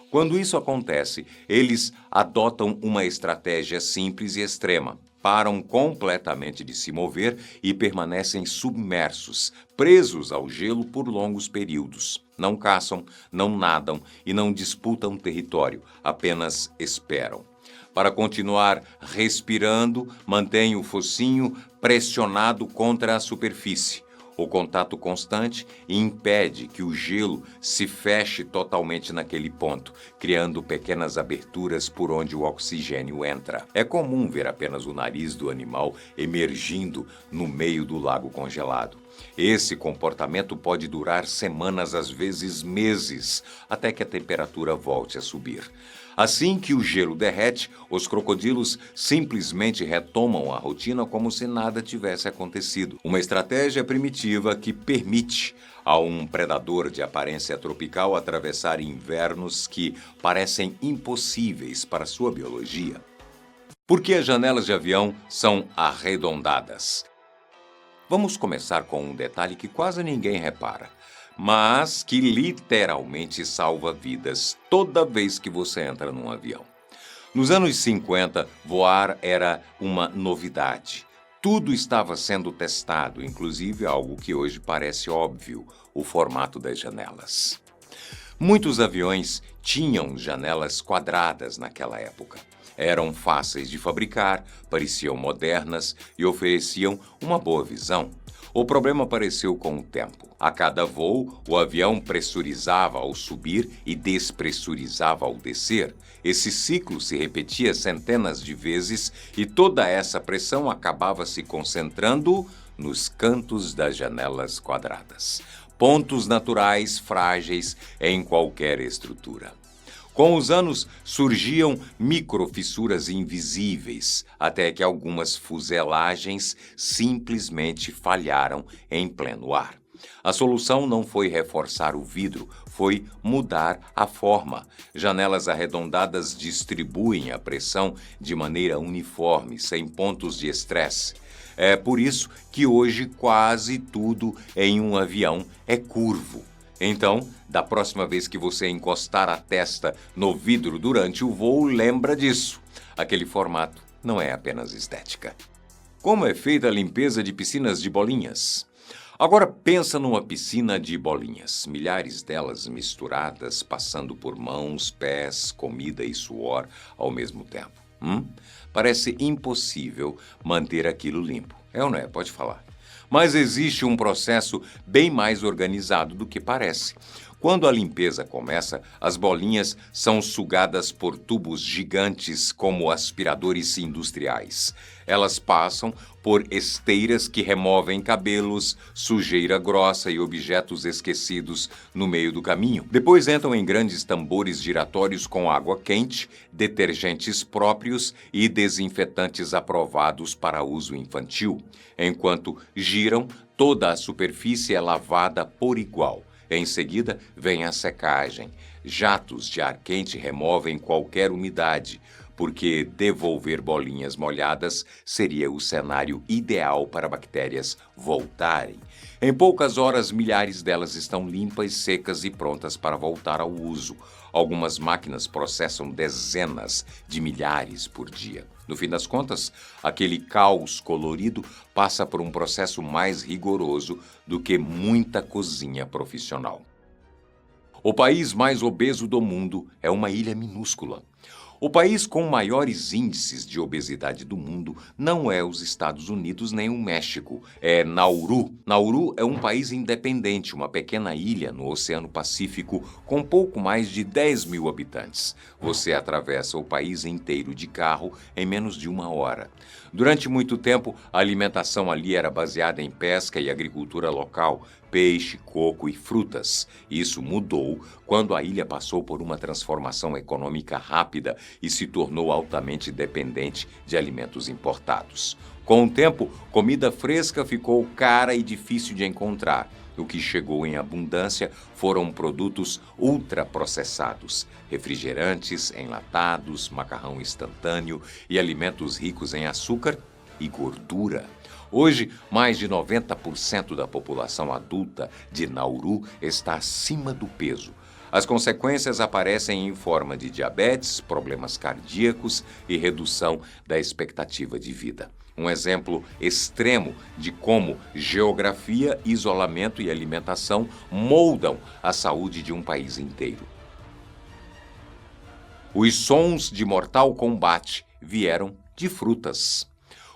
Quando isso acontece, eles adotam uma estratégia simples e extrema. Param completamente de se mover e permanecem submersos, presos ao gelo por longos períodos. Não caçam, não nadam e não disputam território, apenas esperam. Para continuar respirando, mantém o focinho pressionado contra a superfície. O contato constante impede que o gelo se feche totalmente naquele ponto, criando pequenas aberturas por onde o oxigênio entra. É comum ver apenas o nariz do animal emergindo no meio do lago congelado. Esse comportamento pode durar semanas, às vezes meses, até que a temperatura volte a subir. Assim que o gelo derrete, os crocodilos simplesmente retomam a rotina como se nada tivesse acontecido. Uma estratégia primitiva que permite a um predador de aparência tropical atravessar invernos que parecem impossíveis para sua biologia. Por que as janelas de avião são arredondadas? Vamos começar com um detalhe que quase ninguém repara, mas que literalmente salva vidas toda vez que você entra num avião. Nos anos 50, voar era uma novidade. Tudo estava sendo testado, inclusive algo que hoje parece óbvio, o formato das janelas. Muitos aviões tinham janelas quadradas naquela época. Eram fáceis de fabricar, pareciam modernas e ofereciam uma boa visão. O problema apareceu com o tempo. A cada voo, o avião pressurizava ao subir e despressurizava ao descer. Esse ciclo se repetia centenas de vezes e toda essa pressão acabava se concentrando nos cantos das janelas quadradas. Pontos naturais frágeis em qualquer estrutura. Com os anos, surgiam microfissuras invisíveis, até que algumas fuselagens simplesmente falharam em pleno ar. A solução não foi reforçar o vidro, foi mudar a forma. Janelas arredondadas distribuem a pressão de maneira uniforme, sem pontos de estresse. É por isso que hoje quase tudo em um avião é curvo. Então, da próxima vez que você encostar a testa no vidro durante o voo, lembra disso. Aquele formato não é apenas estética. Como é feita a limpeza de piscinas de bolinhas? Agora pensa numa piscina de bolinhas, milhares delas misturadas, passando por mãos, pés, comida e suor ao mesmo tempo. Parece impossível manter aquilo limpo. É ou não é? Pode falar. Mas existe um processo bem mais organizado do que parece. Quando a limpeza começa, as bolinhas são sugadas por tubos gigantes como aspiradores industriais. Elas passam por esteiras que removem cabelos, sujeira grossa e objetos esquecidos no meio do caminho. Depois entram em grandes tambores giratórios com água quente, detergentes próprios e desinfetantes aprovados para uso infantil. Enquanto giram, toda a superfície é lavada por igual. Em seguida, vem a secagem. Jatos de ar quente removem qualquer umidade, porque devolver bolinhas molhadas seria o cenário ideal para bactérias voltarem. Em poucas horas, milhares delas estão limpas, secas e prontas para voltar ao uso. Algumas máquinas processam dezenas de milhares por dia. No fim das contas, aquele caos colorido passa por um processo mais rigoroso do que muita cozinha profissional. O país mais obeso do mundo é uma ilha minúscula. O país com maiores índices de obesidade do mundo não é os Estados Unidos nem o México, é Nauru. Nauru é um país independente, uma pequena ilha no Oceano Pacífico com pouco mais de 10 mil habitantes. Você atravessa o país inteiro de carro em menos de uma hora. Durante muito tempo, a alimentação ali era baseada em pesca e agricultura local, peixe, coco e frutas. Isso mudou quando a ilha passou por uma transformação econômica rápida e se tornou altamente dependente de alimentos importados. Com o tempo, comida fresca ficou cara e difícil de encontrar. O que chegou em abundância foram produtos ultraprocessados, refrigerantes, enlatados, macarrão instantâneo e alimentos ricos em açúcar e gordura. Hoje, mais de 90% da população adulta de Nauru está acima do peso. As consequências aparecem em forma de diabetes, problemas cardíacos e redução da expectativa de vida. Um exemplo extremo de como geografia, isolamento e alimentação moldam a saúde de um país inteiro. Os sons de Mortal Kombat vieram de frutas.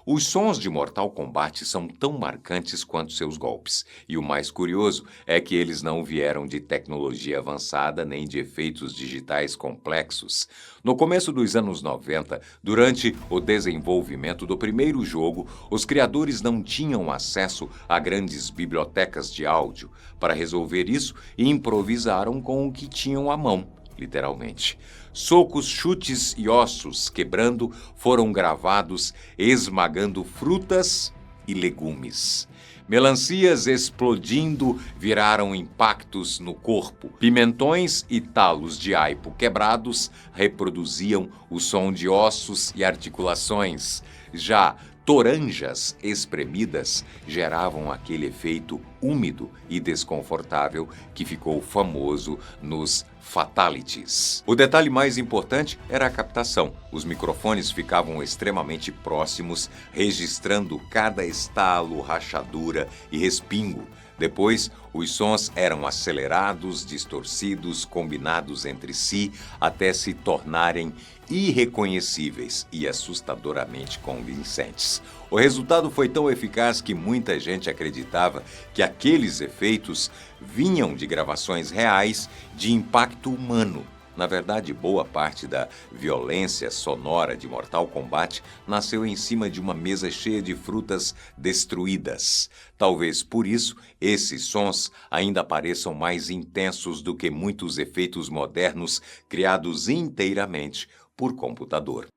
Os sons de Mortal Kombat são tão marcantes quanto seus golpes. E o mais curioso é que eles não vieram de tecnologia avançada nem de efeitos digitais complexos. No começo dos anos 90, durante o desenvolvimento do primeiro jogo, os criadores não tinham acesso a grandes bibliotecas de áudio. Para resolver isso, improvisaram com o que tinham à mão. Literalmente. Socos, chutes e ossos quebrando foram gravados, esmagando frutas e legumes. Melancias explodindo viraram impactos no corpo. Pimentões e talos de aipo quebrados reproduziam o som de ossos e articulações. Já toranjas espremidas geravam aquele efeito úmido e desconfortável que ficou famoso nos fatalities. O detalhe mais importante era a captação. Os microfones ficavam extremamente próximos, registrando cada estalo, rachadura e respingo. Depois, os sons eram acelerados, distorcidos, combinados entre si, até se tornarem irreconhecíveis e assustadoramente convincentes. O resultado foi tão eficaz que muita gente acreditava que aqueles efeitos vinham de gravações reais de impacto humano. Na verdade, boa parte da violência sonora de Mortal Kombat nasceu em cima de uma mesa cheia de frutas destruídas. Talvez por isso, esses sons ainda pareçam mais intensos do que muitos efeitos modernos criados inteiramente por computador.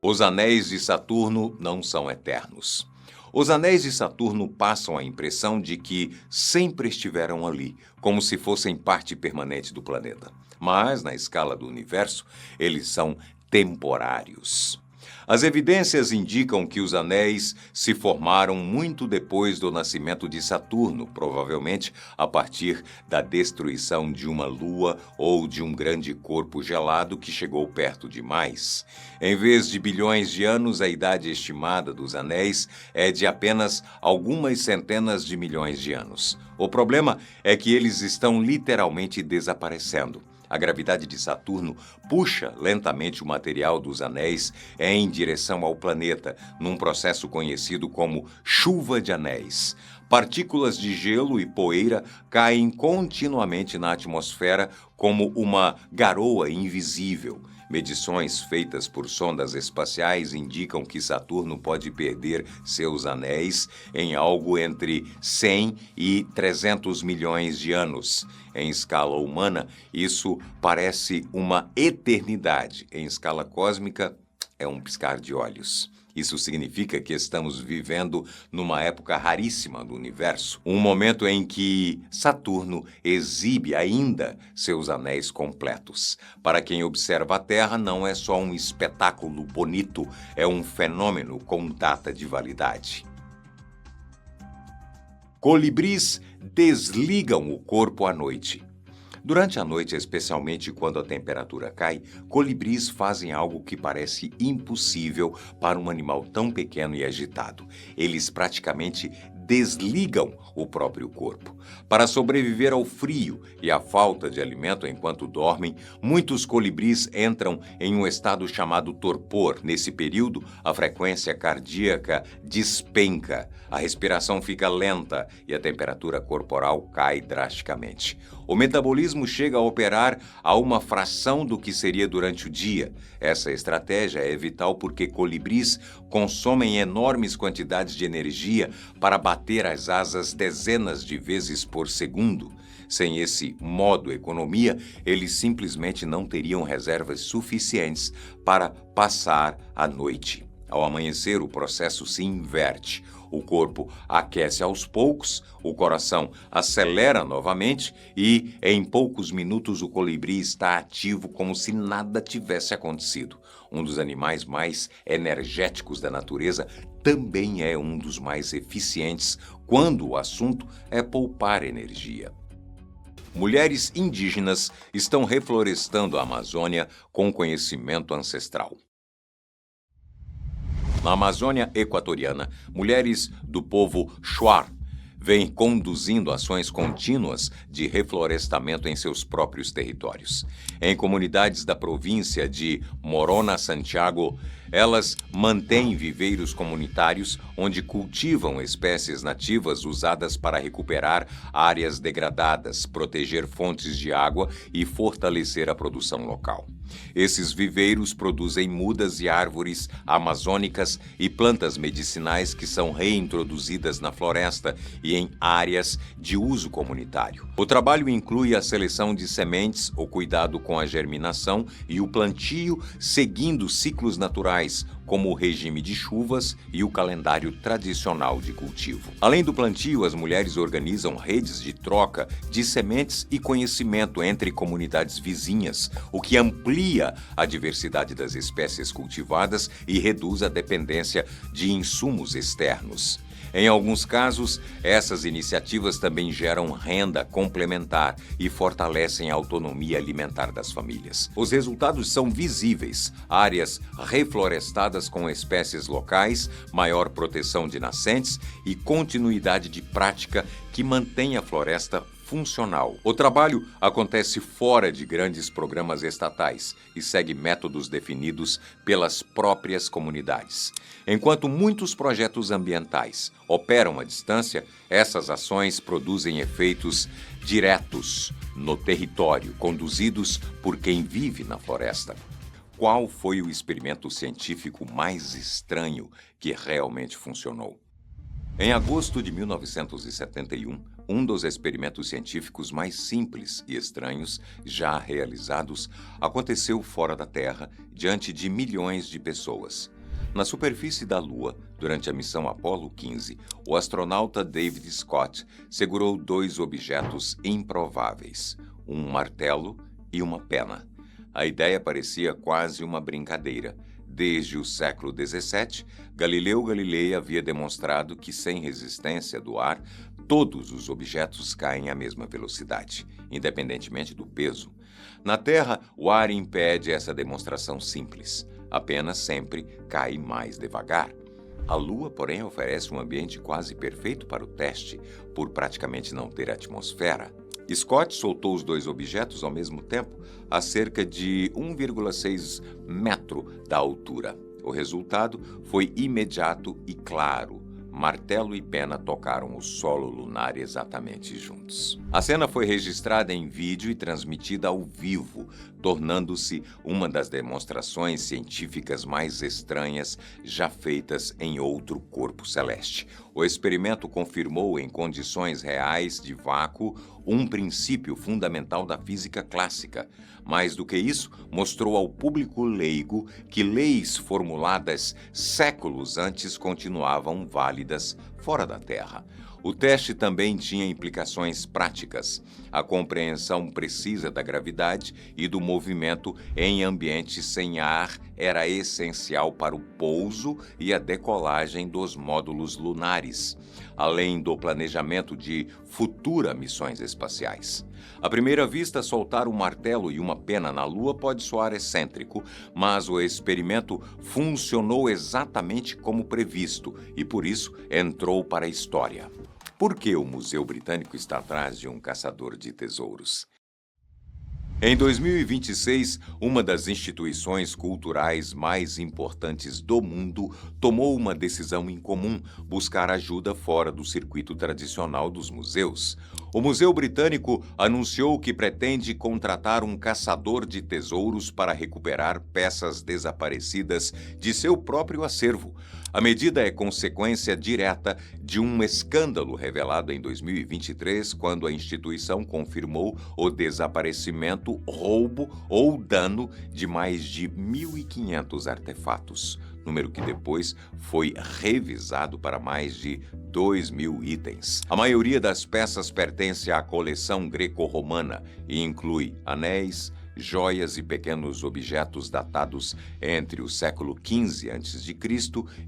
Os anéis de Saturno não são eternos. Os anéis de Saturno passam a impressão de que sempre estiveram ali, como se fossem parte permanente do planeta. Mas, na escala do universo, eles são temporários. As evidências indicam que os anéis se formaram muito depois do nascimento de Saturno, provavelmente a partir da destruição de uma lua ou de um grande corpo gelado que chegou perto demais. Em vez de bilhões de anos, a idade estimada dos anéis é de apenas algumas centenas de milhões de anos. O problema é que eles estão literalmente desaparecendo. A gravidade de Saturno puxa lentamente o material dos anéis em direção ao planeta, num processo conhecido como chuva de anéis. Partículas de gelo e poeira caem continuamente na atmosfera como uma garoa invisível. Medições feitas por sondas espaciais indicam que Saturno pode perder seus anéis em algo entre 100 e 300 milhões de anos. Em escala humana, isso parece uma eternidade. Em escala cósmica, é um piscar de olhos. Isso significa que estamos vivendo numa época raríssima do universo, um momento em que Saturno exibe ainda seus anéis completos. Para quem observa a Terra, não é só um espetáculo bonito, é um fenômeno com data de validade. Colibris desligam o corpo à noite. Durante a noite, especialmente quando a temperatura cai, colibris fazem algo que parece impossível para um animal tão pequeno e agitado. Eles praticamente desligam o próprio corpo. Para sobreviver ao frio e à falta de alimento enquanto dormem, muitos colibris entram em um estado chamado torpor. Nesse período, a frequência cardíaca despenca, a respiração fica lenta e a temperatura corporal cai drasticamente. O metabolismo chega a operar a uma fração do que seria durante o dia. Essa estratégia é vital porque colibris consomem enormes quantidades de energia para bater as asas dezenas de vezes por segundo. Sem esse modo economia, eles simplesmente não teriam reservas suficientes para passar a noite. Ao amanhecer, o processo se inverte. O corpo aquece aos poucos, o coração acelera novamente e, em poucos minutos, o colibri está ativo como se nada tivesse acontecido. Um dos animais mais energéticos da natureza também é um dos mais eficientes quando o assunto é poupar energia. Mulheres indígenas estão reflorestando a Amazônia com conhecimento ancestral. Na Amazônia equatoriana, mulheres do povo Shuar vêm conduzindo ações contínuas de reflorestamento em seus próprios territórios. Em comunidades da província de Morona Santiago, elas mantêm viveiros comunitários onde cultivam espécies nativas usadas para recuperar áreas degradadas, proteger fontes de água e fortalecer a produção local. Esses viveiros produzem mudas e árvores amazônicas e plantas medicinais que são reintroduzidas na floresta e em áreas de uso comunitário. O trabalho inclui a seleção de sementes, o cuidado com a germinação e o plantio seguindo ciclos naturais, como o regime de chuvas e o calendário tradicional de cultivo. Além do plantio, as mulheres organizam redes de troca de sementes e conhecimento entre comunidades vizinhas, o que amplia a diversidade das espécies cultivadas e reduz a dependência de insumos externos. Em alguns casos, essas iniciativas também geram renda complementar e fortalecem a autonomia alimentar das famílias. Os resultados são visíveis: áreas reflorestadas com espécies locais, maior proteção de nascentes e continuidade de prática que mantém a floresta funcional. O trabalho acontece fora de grandes programas estatais e segue métodos definidos pelas próprias comunidades. Enquanto muitos projetos ambientais operam à distância, essas ações produzem efeitos diretos no território, conduzidos por quem vive na floresta. Qual foi o experimento científico mais estranho que realmente funcionou? Em agosto de 1971, um dos experimentos científicos mais simples e estranhos já realizados aconteceu fora da Terra, diante de milhões de pessoas. Na superfície da Lua, durante a missão Apollo 15, o astronauta David Scott segurou dois objetos improváveis, um martelo e uma pena. A ideia parecia quase uma brincadeira. Desde o século XVII, Galileu Galilei havia demonstrado que, sem resistência do ar, todos os objetos caem à mesma velocidade, independentemente do peso. Na Terra, o ar impede essa demonstração simples. Apenas sempre cai mais devagar. A Lua, porém, oferece um ambiente quase perfeito para o teste, por praticamente não ter atmosfera. Scott soltou os dois objetos ao mesmo tempo, a cerca de 1,6 metro da altura. O resultado foi imediato e claro. Martelo e pena tocaram o solo lunar exatamente juntos. A cena foi registrada em vídeo e transmitida ao vivo, tornando-se uma das demonstrações científicas mais estranhas já feitas em outro corpo celeste. O experimento confirmou, em condições reais de vácuo, um princípio fundamental da física clássica. Mais do que isso, mostrou ao público leigo que leis formuladas séculos antes continuavam válidas fora da Terra. O teste também tinha implicações práticas. A compreensão precisa da gravidade e do movimento em ambientes sem ar era essencial para o pouso e a decolagem dos módulos lunares, além do planejamento de futuras missões espaciais. À primeira vista, soltar um martelo e uma pena na Lua pode soar excêntrico, mas o experimento funcionou exatamente como previsto e, por isso, entrou para a história. Por que o Museu Britânico está atrás de um caçador de tesouros? Em 2026, uma das instituições culturais mais importantes do mundo tomou uma decisão incomum: buscar ajuda fora do circuito tradicional dos museus. O Museu Britânico anunciou que pretende contratar um caçador de tesouros para recuperar peças desaparecidas de seu próprio acervo. A medida é consequência direta de um escândalo revelado em 2023, quando a instituição confirmou o desaparecimento, roubo ou dano de mais de 1.500 artefatos, número que depois foi revisado para mais de 2.000 itens. A maioria das peças pertence à coleção greco-romana e inclui anéis, joias e pequenos objetos datados entre o século XV a.C.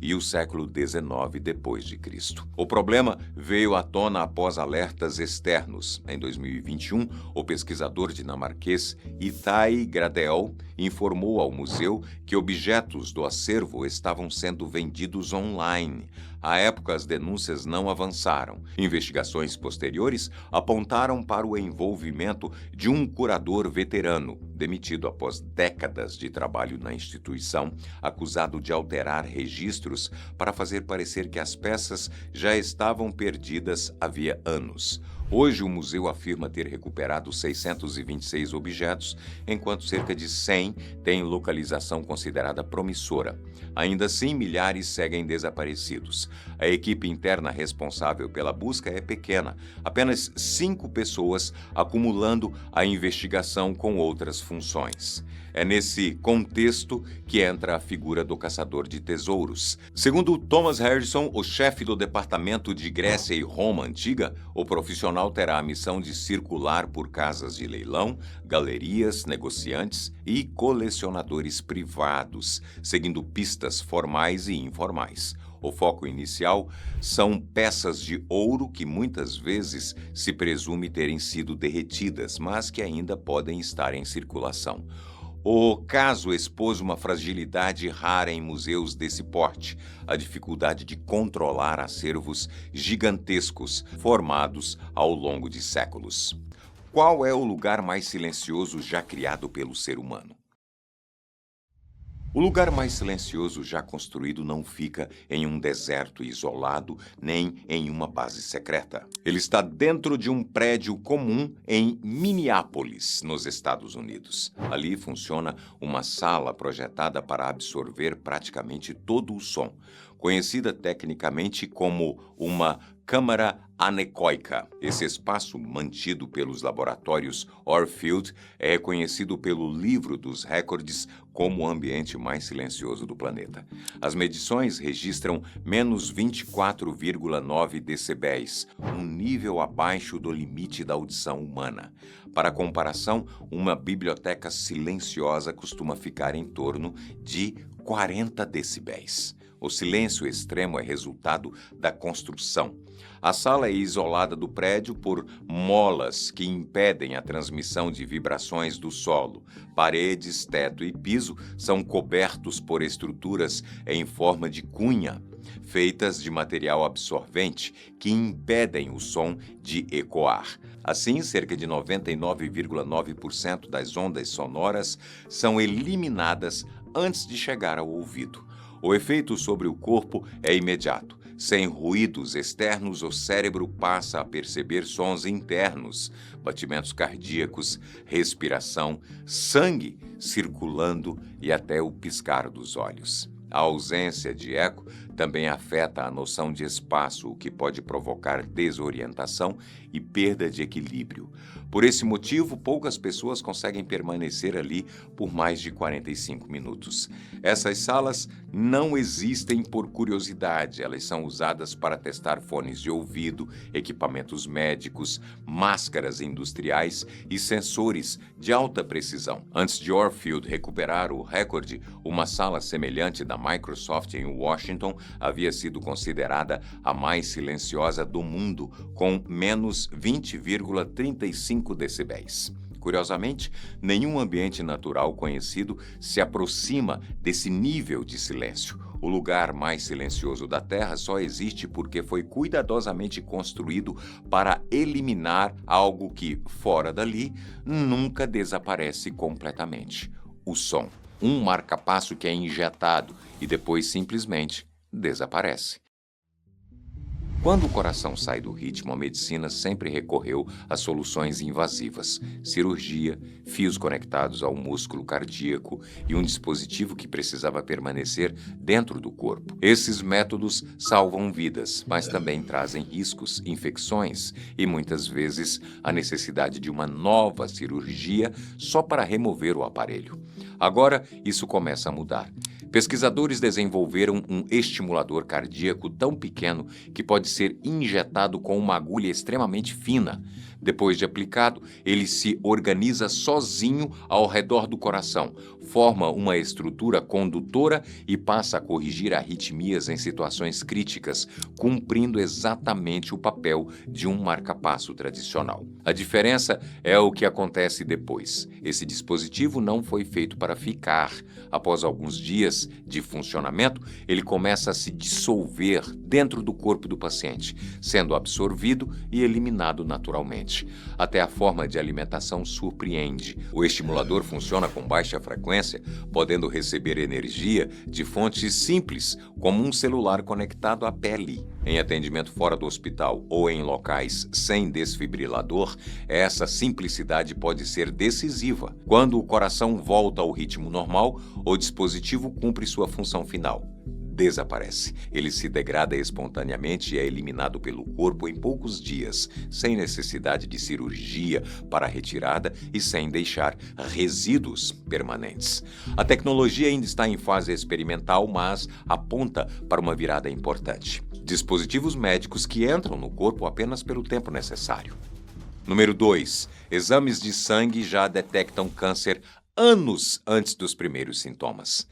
e o século XIX d.C. O problema veio à tona após alertas externos. Em 2021, o pesquisador dinamarquês Itai Gradel informou ao museu que objetos do acervo estavam sendo vendidos online. À época, as denúncias não avançaram. Investigações posteriores apontaram para o envolvimento de um curador veterano, demitido após décadas de trabalho na instituição, acusado de alterar registros para fazer parecer que as peças já estavam perdidas havia anos. Hoje, o museu afirma ter recuperado 626 objetos, enquanto cerca de 100 têm localização considerada promissora. Ainda assim, milhares seguem desaparecidos. A equipe interna responsável pela busca é pequena, apenas 5 pessoas acumulando a investigação com outras funções. É nesse contexto que entra a figura do caçador de tesouros. Segundo Thomas Harrison, o chefe do Departamento de Grécia e Roma Antiga, o profissional terá a missão de circular por casas de leilão, galerias, negociantes e colecionadores privados, seguindo pistas formais e informais. O foco inicial são peças de ouro que muitas vezes se presume terem sido derretidas, mas que ainda podem estar em circulação. O caso expôs uma fragilidade rara em museus desse porte, a dificuldade de controlar acervos gigantescos formados ao longo de séculos. Qual é o lugar mais silencioso já criado pelo ser humano? O lugar mais silencioso já construído não fica em um deserto isolado nem em uma base secreta. Ele está dentro de um prédio comum em Minneapolis, nos Estados Unidos. Ali funciona uma sala projetada para absorver praticamente todo o som, conhecida tecnicamente como uma câmara anecoica. Esse espaço, mantido pelos laboratórios Orfield, é reconhecido pelo Livro dos Recordes como o ambiente mais silencioso do planeta. As medições registram menos 24,9 decibéis, um nível abaixo do limite da audição humana. Para comparação, uma biblioteca silenciosa costuma ficar em torno de 40 decibéis. O silêncio extremo é resultado da construção. A sala é isolada do prédio por molas que impedem a transmissão de vibrações do solo. Paredes, teto e piso são cobertos por estruturas em forma de cunha, feitas de material absorvente que impedem o som de ecoar. Assim, cerca de 99,9% das ondas sonoras são eliminadas antes de chegar ao ouvido. O efeito sobre o corpo é imediato. Sem ruídos externos, o cérebro passa a perceber sons internos, batimentos cardíacos, respiração, sangue circulando e até o piscar dos olhos. A ausência de eco também afeta a noção de espaço, o que pode provocar desorientação e perda de equilíbrio. Por esse motivo, poucas pessoas conseguem permanecer ali por mais de 45 minutos. Essas salas não existem por curiosidade, elas são usadas para testar fones de ouvido, equipamentos médicos, máscaras industriais e sensores de alta precisão. Antes de Orfield recuperar o recorde, uma sala semelhante da Microsoft em Washington havia sido considerada a mais silenciosa do mundo, com menos 20,35 decibéis. Curiosamente, nenhum ambiente natural conhecido se aproxima desse nível de silêncio. O lugar mais silencioso da Terra só existe porque foi cuidadosamente construído para eliminar algo que, fora dali, nunca desaparece completamente: o som. Um marca-passo que é injetado e depois simplesmente desaparece. Quando o coração sai do ritmo, a medicina sempre recorreu a soluções invasivas: cirurgia, fios conectados ao músculo cardíaco e um dispositivo que precisava permanecer dentro do corpo. Esses métodos salvam vidas, mas também trazem riscos, infecções e, muitas vezes, a necessidade de uma nova cirurgia só para remover o aparelho. Agora, isso começa a mudar. Pesquisadores desenvolveram um estimulador cardíaco tão pequeno que pode ser injetado com uma agulha extremamente fina. Depois de aplicado, ele se organiza sozinho ao redor do coração, forma uma estrutura condutora e passa a corrigir arritmias em situações críticas, cumprindo exatamente o papel de um marca-passo tradicional. A diferença é o que acontece depois. Esse dispositivo não foi feito para ficar. Após alguns dias de funcionamento, ele começa a se dissolver dentro do corpo do paciente, sendo absorvido e eliminado naturalmente. Até a forma de alimentação surpreende. O estimulador funciona com baixa frequência, podendo receber energia de fontes simples, como um celular conectado à pele. Em atendimento fora do hospital ou em locais sem desfibrilador, essa simplicidade pode ser decisiva. Quando o coração volta ao ritmo normal, o dispositivo cumpre sua função final: desaparece. Ele se degrada espontaneamente e é eliminado pelo corpo em poucos dias, sem necessidade de cirurgia para a retirada e sem deixar resíduos permanentes. A tecnologia ainda está em fase experimental, mas aponta para uma virada importante: dispositivos médicos que entram no corpo apenas pelo tempo necessário. Número 2. Exames de sangue já detectam câncer anos antes dos primeiros sintomas.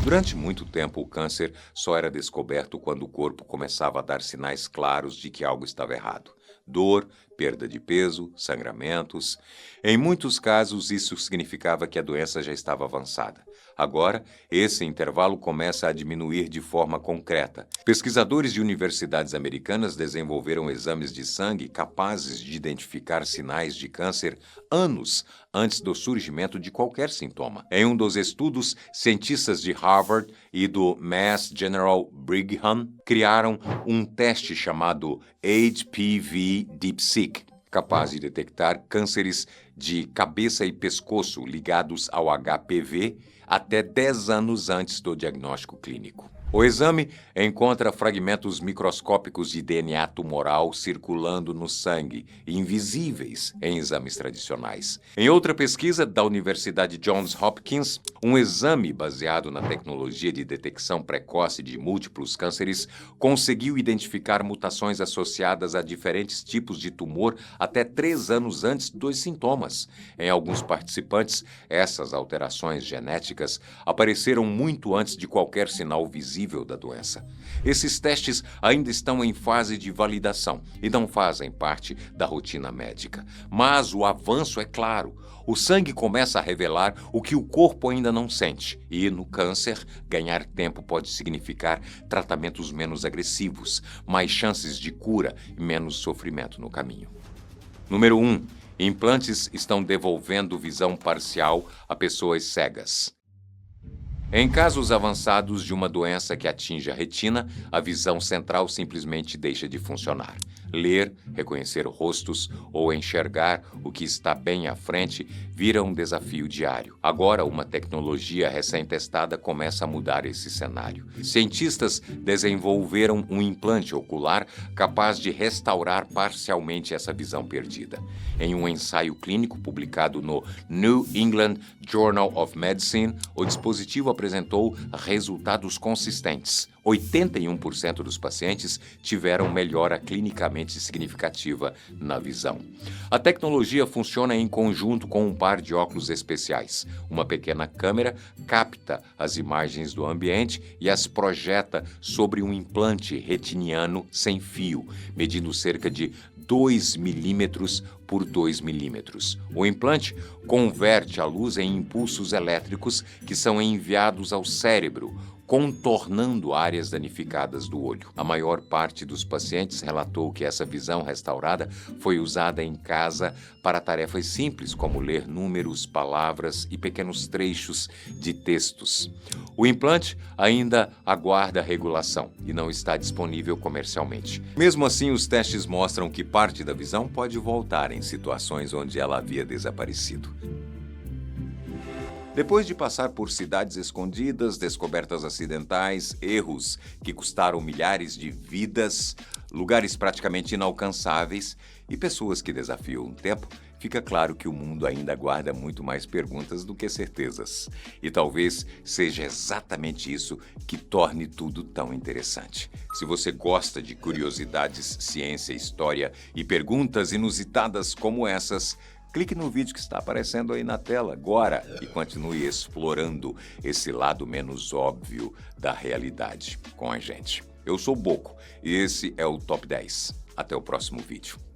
Durante muito tempo, o câncer só era descoberto quando o corpo começava a dar sinais claros de que algo estava errado: dor, perda de peso, sangramentos. Em muitos casos, isso significava que a doença já estava avançada. Agora, esse intervalo começa a diminuir de forma concreta. Pesquisadores de universidades americanas desenvolveram exames de sangue capazes de identificar sinais de câncer anos antes do surgimento de qualquer sintoma. Em um dos estudos, cientistas de Harvard e do Mass General Brigham criaram um teste chamado HPV DeepSeq, capaz de detectar cânceres de cabeça e pescoço ligados ao HPV até 10 anos antes do diagnóstico clínico. O exame encontra fragmentos microscópicos de DNA tumoral circulando no sangue, invisíveis em exames tradicionais. Em outra pesquisa da Universidade Johns Hopkins, um exame baseado na tecnologia de detecção precoce de múltiplos cânceres conseguiu identificar mutações associadas a diferentes tipos de tumor até 3 anos antes dos sintomas. Em alguns participantes, essas alterações genéticas apareceram muito antes de qualquer sinal visível da doença. Esses testes ainda estão em fase de validação e não fazem parte da rotina médica. Mas o avanço é claro. O sangue começa a revelar o que o corpo ainda não sente. E, no câncer, ganhar tempo pode significar tratamentos menos agressivos, mais chances de cura e menos sofrimento no caminho. Número 1. Implantes estão devolvendo visão parcial a pessoas cegas. Em casos avançados de uma doença que atinge a retina, a visão central simplesmente deixa de funcionar. Ler, reconhecer rostos ou enxergar o que está bem à frente vira um desafio diário. Agora, uma tecnologia recém-testada começa a mudar esse cenário. Cientistas desenvolveram um implante ocular capaz de restaurar parcialmente essa visão perdida. Em um ensaio clínico publicado no New England Journal of Medicine, o dispositivo apresentou resultados consistentes. 81% dos pacientes tiveram melhora clinicamente significativa na visão. A tecnologia funciona em conjunto com um par de óculos especiais. Uma pequena câmera capta as imagens do ambiente e as projeta sobre um implante retiniano sem fio, medindo cerca de 2 milímetros por 2 milímetros. O implante converte a luz em impulsos elétricos que são enviados ao cérebro, contornando áreas danificadas do olho. A maior parte dos pacientes relatou que essa visão restaurada foi usada em casa para tarefas simples, como ler números, palavras e pequenos trechos de textos. O implante ainda aguarda regulação e não está disponível comercialmente. Mesmo assim, os testes mostram que parte da visão pode voltar em situações onde ela havia desaparecido. Depois de passar por cidades escondidas, descobertas acidentais, erros que custaram milhares de vidas, lugares praticamente inalcançáveis e pessoas que desafiam o tempo, fica claro que o mundo ainda guarda muito mais perguntas do que certezas. E talvez seja exatamente isso que torne tudo tão interessante. Se você gosta de curiosidades, ciência, história e perguntas inusitadas como essas, clique no vídeo que está aparecendo aí na tela agora e continue explorando esse lado menos óbvio da realidade com a gente. Eu sou Boco e esse é o Top 10. Até o próximo vídeo.